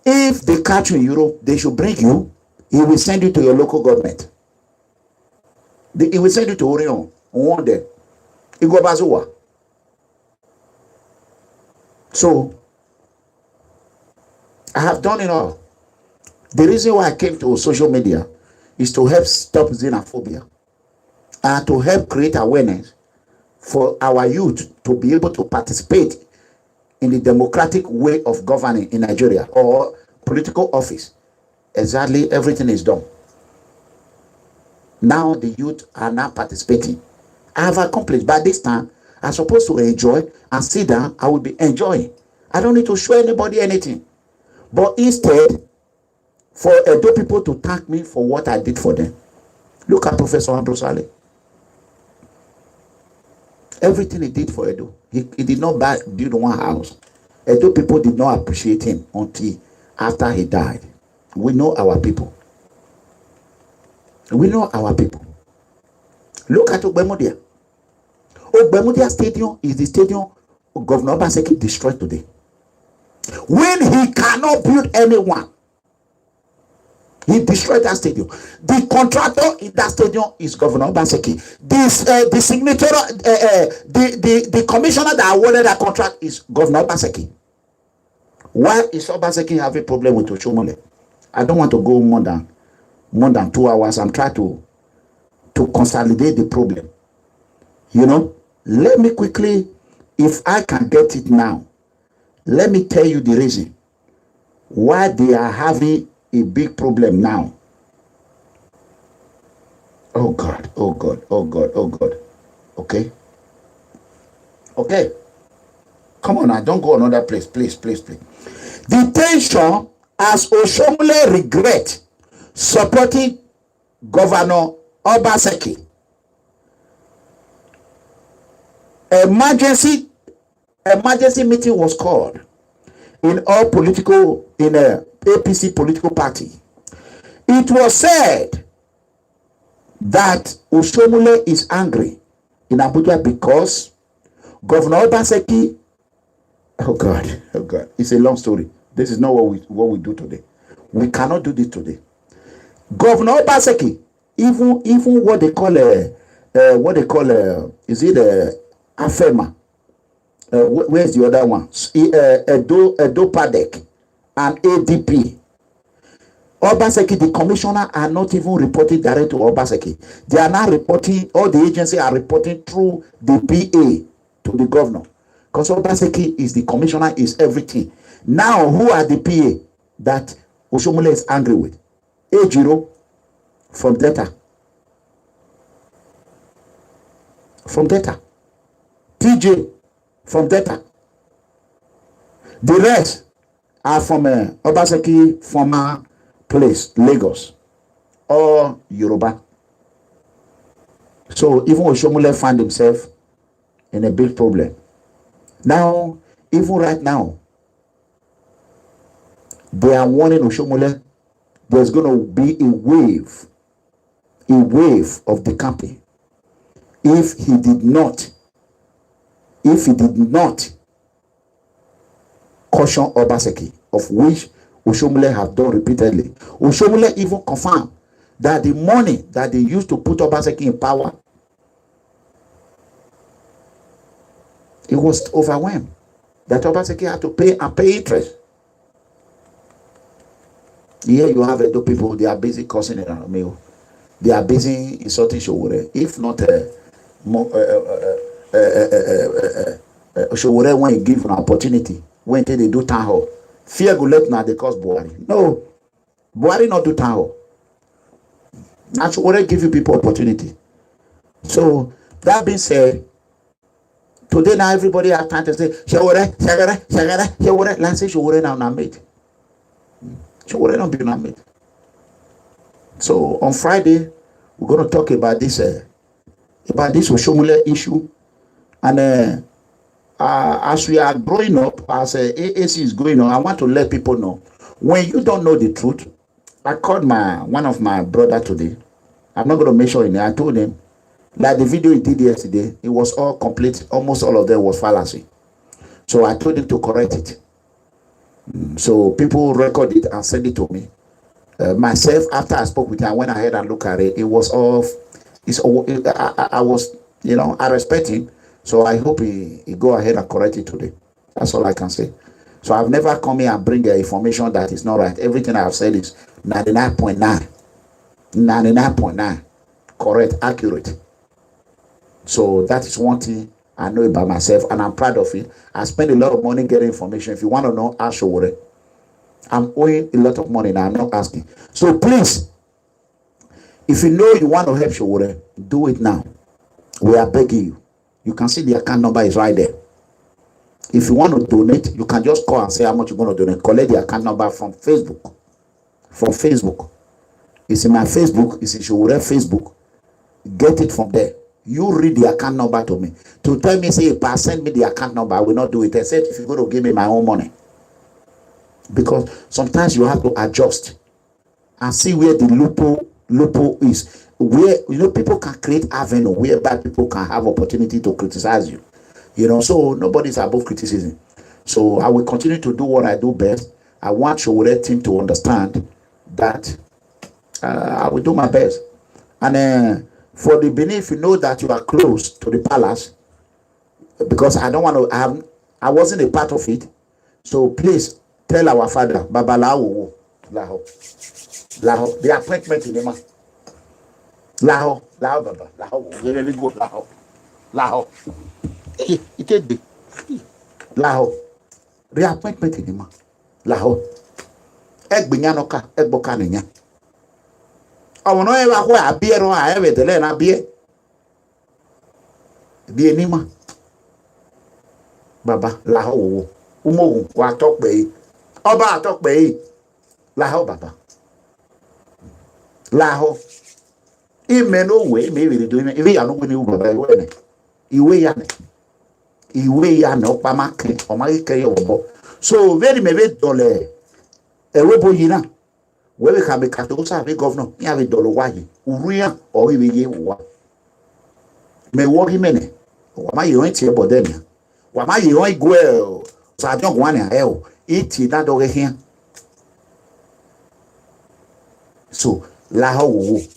if they catch you in Europe, they should bring you. He will send you to your local government. He will send you to Orion one day. Igwabazuwa. So, I have done it all. The reason why I came to social media is to help stop xenophobia and to help create awareness for our youth to be able to participate in the democratic way of governing in Nigeria or political office. Exactly, everything is done. Now the youth are now participating. I have accomplished. By this time, I'm supposed to enjoy and sit down. I will be enjoying. I don't need to show anybody anything. But instead, for Edo people to thank me for what I did for them. Look at Professor Ambrose Ali. Everything he did for Edo. He did not build one house. Edo people did not appreciate him until after he died. We know our people. We know our people. Look at Ogbemudia. Ogbemudia Stadium is the stadium Governor Obaseki destroyed today. When he cannot build anyone, he destroyed that stadium. The contractor in that stadium is Governor Obaseki. The signature, the commissioner that awarded that contract is Governor Obaseki. Why is Obaseki having a problem with OSHIOMHOLE? I don't want to go more than 2 hours. I'm trying to consolidate the problem. You know, let me quickly, if I can get it now, let me tell you the reason why they are having a big problem now. Oh God, oh God, oh God, oh God. Okay. Okay. Come on now, don't go another place, please, please, please. The tension as OSHIOMHOLE regret supporting Governor Obaseki. Emergency meeting was called in all political, in a APC political party. It was said that OSHIOMHOLE is angry in Abuja because Governor Obaseki, oh God, it's a long story. This is not what we do today. We cannot do this today. Governor Obaseki, even what they call is it AFEMA? Where's the other one? Edo Padek and ADP. Obaseki, the commissioner, are not even reporting direct to Obaseki. They are now reporting, all the agencies are reporting through the PA to the governor. Because Obaseki is the commissioner, is everything. Now, who are the PA that Oshiomhole is angry with? Ejiro from Delta. From Delta. TJ from Delta. The rest are from Obaseki former place, Lagos or Yoruba. So even Oshiomhole find himself in a big problem. Now, even right now, they are warning Oshiomhole there's going to be a wave of the campaign if he did not caution Obaseki, of which Oshiomhole have done repeatedly. Oshiomhole even confirmed that the money that they used to put Obaseki in power, it was overwhelmed, that Obaseki had to pay and pay interest. Here you have Edo people, they are busy cursing it on me. They are busy insulting Sowore. If not Sowore, when you give an opportunity, when they do town hall, fear go let now they cause Buhari. No, Buhari not do town hall. Now Sowore give you people opportunity. So that being said, today now everybody have time to say Sowore. Let's say Sowore now made. Sowore not be now made. So on Friday we're going to talk about this Oshiomhole issue, and as we are growing up, as AAC is going on, I want to let people know, when you don't know the truth. I called one of my brother today. I'm not going to mention it. I told him that the video he did yesterday, it was all complete. Almost all of them was fallacy. So I told him to correct it. So people record it and send it to me. Myself, after I spoke with him, I went ahead and looked at it. It was all. I was, I respect him. So I hope he go ahead and correct it today. That's all I can say. So I've never come here and bring information that is not right. Everything I've said is 99.9. 99.9. Correct, accurate. So that is one thing I know about myself, and I'm proud of it. I spend a lot of money getting information. If you want to know, ask Sowore. I'm owing a lot of money now. I'm not asking. So please, if you know you want to help Sowore, do it now. We are begging you. You can see the account number is right there. If you want to donate, you can just call and say how much you're going to donate. Collect the account number from Facebook. From Facebook. It's in my Facebook. It's in Sowore Facebook. Get it from there. You read the account number to me. To tell me, say, send me the account number, I will not do it. Except if you're going to give me my own money. Because sometimes you have to adjust and see where the loophole is. Where people can create avenue whereby people can have opportunity to criticize you. So nobody's above criticism. So I will continue to do what I do best. I want Sowore team to understand that I will do my best. And for the Benin, if you know that you are close to the palace, because I don't want to, I wasn't a part of it. So please tell our father, Baba Laho, the appointment in the man. Laho, Baba, Laho. It can't be. Laho, the appointment in the man. Laho. Egbinyanoka, Egbokaninya. I want to ever where I beer or I ever the land I beer. Be anima. Baba, Laho, Umo, what talk bay. Oba talk bay. Laho, Baba. Laho. It may no way, maybe they do it. If you are not winning, Iwe ya no pamake or my care. So very maybe dollar. A webo yina. Where we can be Katosa, be governor, you have a dollar why. Uria or we ye wa. May walk him in. Why you ain't here but them? Why you ain't go? So I don't want to hell. Eat that dog here. So, Laho.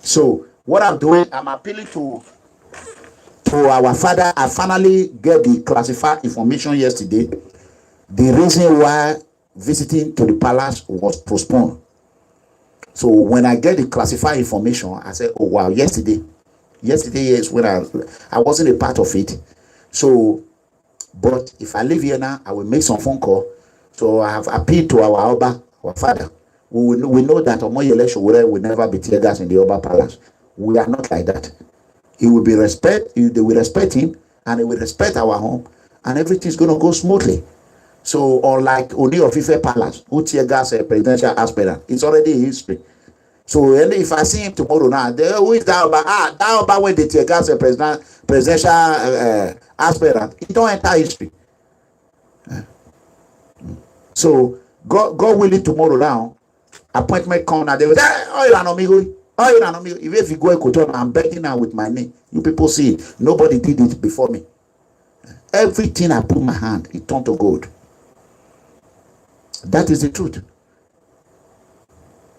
So what I'm doing, I'm appealing to our father. I finally get the classified information yesterday. The reason why visiting to the palace was postponed. So when I get the classified information, I said, oh wow, yesterday is when I wasn't a part of it. So, but if I live here now, I will make some phone call. So I have appealed to our Oba, our father. We know that OMOYELE Sowore will never be tear gas in the Oba Palace. We are not like that. He will be they will respect him, and he will respect our home, and everything's going to go smoothly. So, unlike OONI of Ife Palace, who tear gas a presidential aspirant, it's already history. So, if I see him tomorrow now, who is that Oba? That Oba when they tear gas a presidential aspirant, it don't enter history. So, God willing, tomorrow now, appointment come now, they will say, if you go to I'm begging now with my name. You people see it. Nobody did it before me. Everything I put my hand, it turned to gold. That is the truth.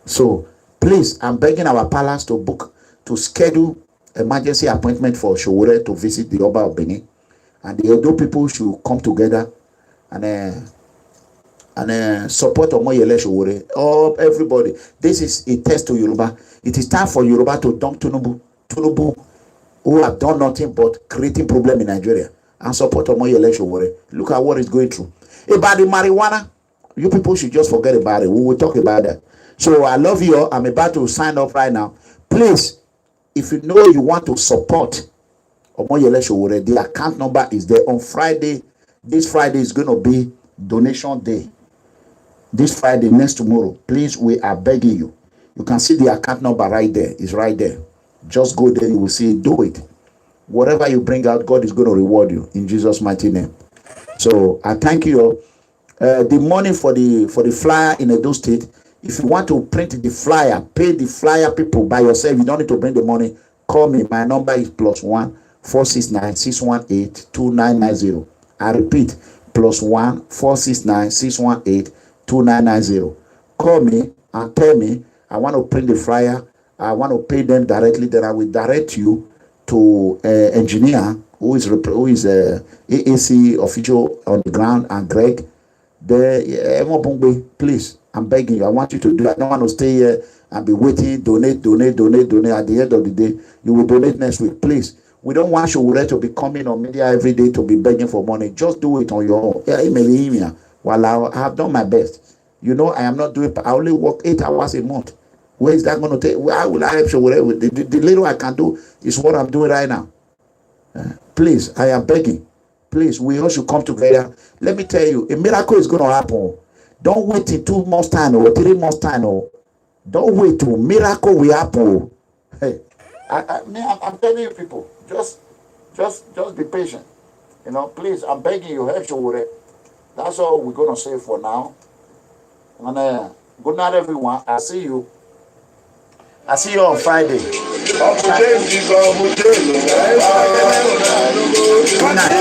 So, please, I'm begging our palace to schedule emergency appointment for Sowore to visit the Oba of Benin. And the Edo people should come together and support OMOYELE Sowore. Oh, everybody. This is a test to Yoruba. It is time for Yoruba to dump Tinubu, who have done nothing but creating problem in Nigeria, and support OMOYELE Sowore. Look at what is going through. About the marijuana, you people should just forget about it. We will talk about that. So I love you all. I'm about to sign up right now. Please, if you know you want to support OMOYELE Sowore, the account number is there. On Friday, this Friday is going to be donation day. This Friday, next tomorrow, please, we are begging you. You can see the account number right there. It's right there. Just go there, you will see it. Do it. Whatever you bring out, God is going to reward you in Jesus' mighty name. So I thank you all. The money for the flyer in Edo State, if you want to print the flyer, pay the flyer people by yourself. You don't need to bring the money. Call me. My number is +1 469 618 2990. I repeat, +1 469 618 2990. Call me and tell me I want to print the flyer. I want to pay them directly. Then I will direct you to engineer who is AAC official on the ground, and Greg. Please, I'm begging you. I want you to do it. I don't want to stay here and be waiting. Donate. At the end of the day, you will donate next week. Please. We don't want Sowore to be coming on media every day to be begging for money. Just do it on your own. Email me. Well, I have done my best. You know, I am not doing. I only work 8 hours a month. Where is that going to take? Why will I help Sowore with the little I can do is what I'm doing right now. Please, I am begging. Please, we all should come together. Let me tell you, a miracle is going to happen. Don't wait in 2 months' time or 3 months' time. Don't wait till miracle will happen. Hey, I'm telling you, people, just be patient. You know, please, I'm begging you, help Sowore. That's all we're going to say for now. And good night, everyone. I see you on Friday. Good night.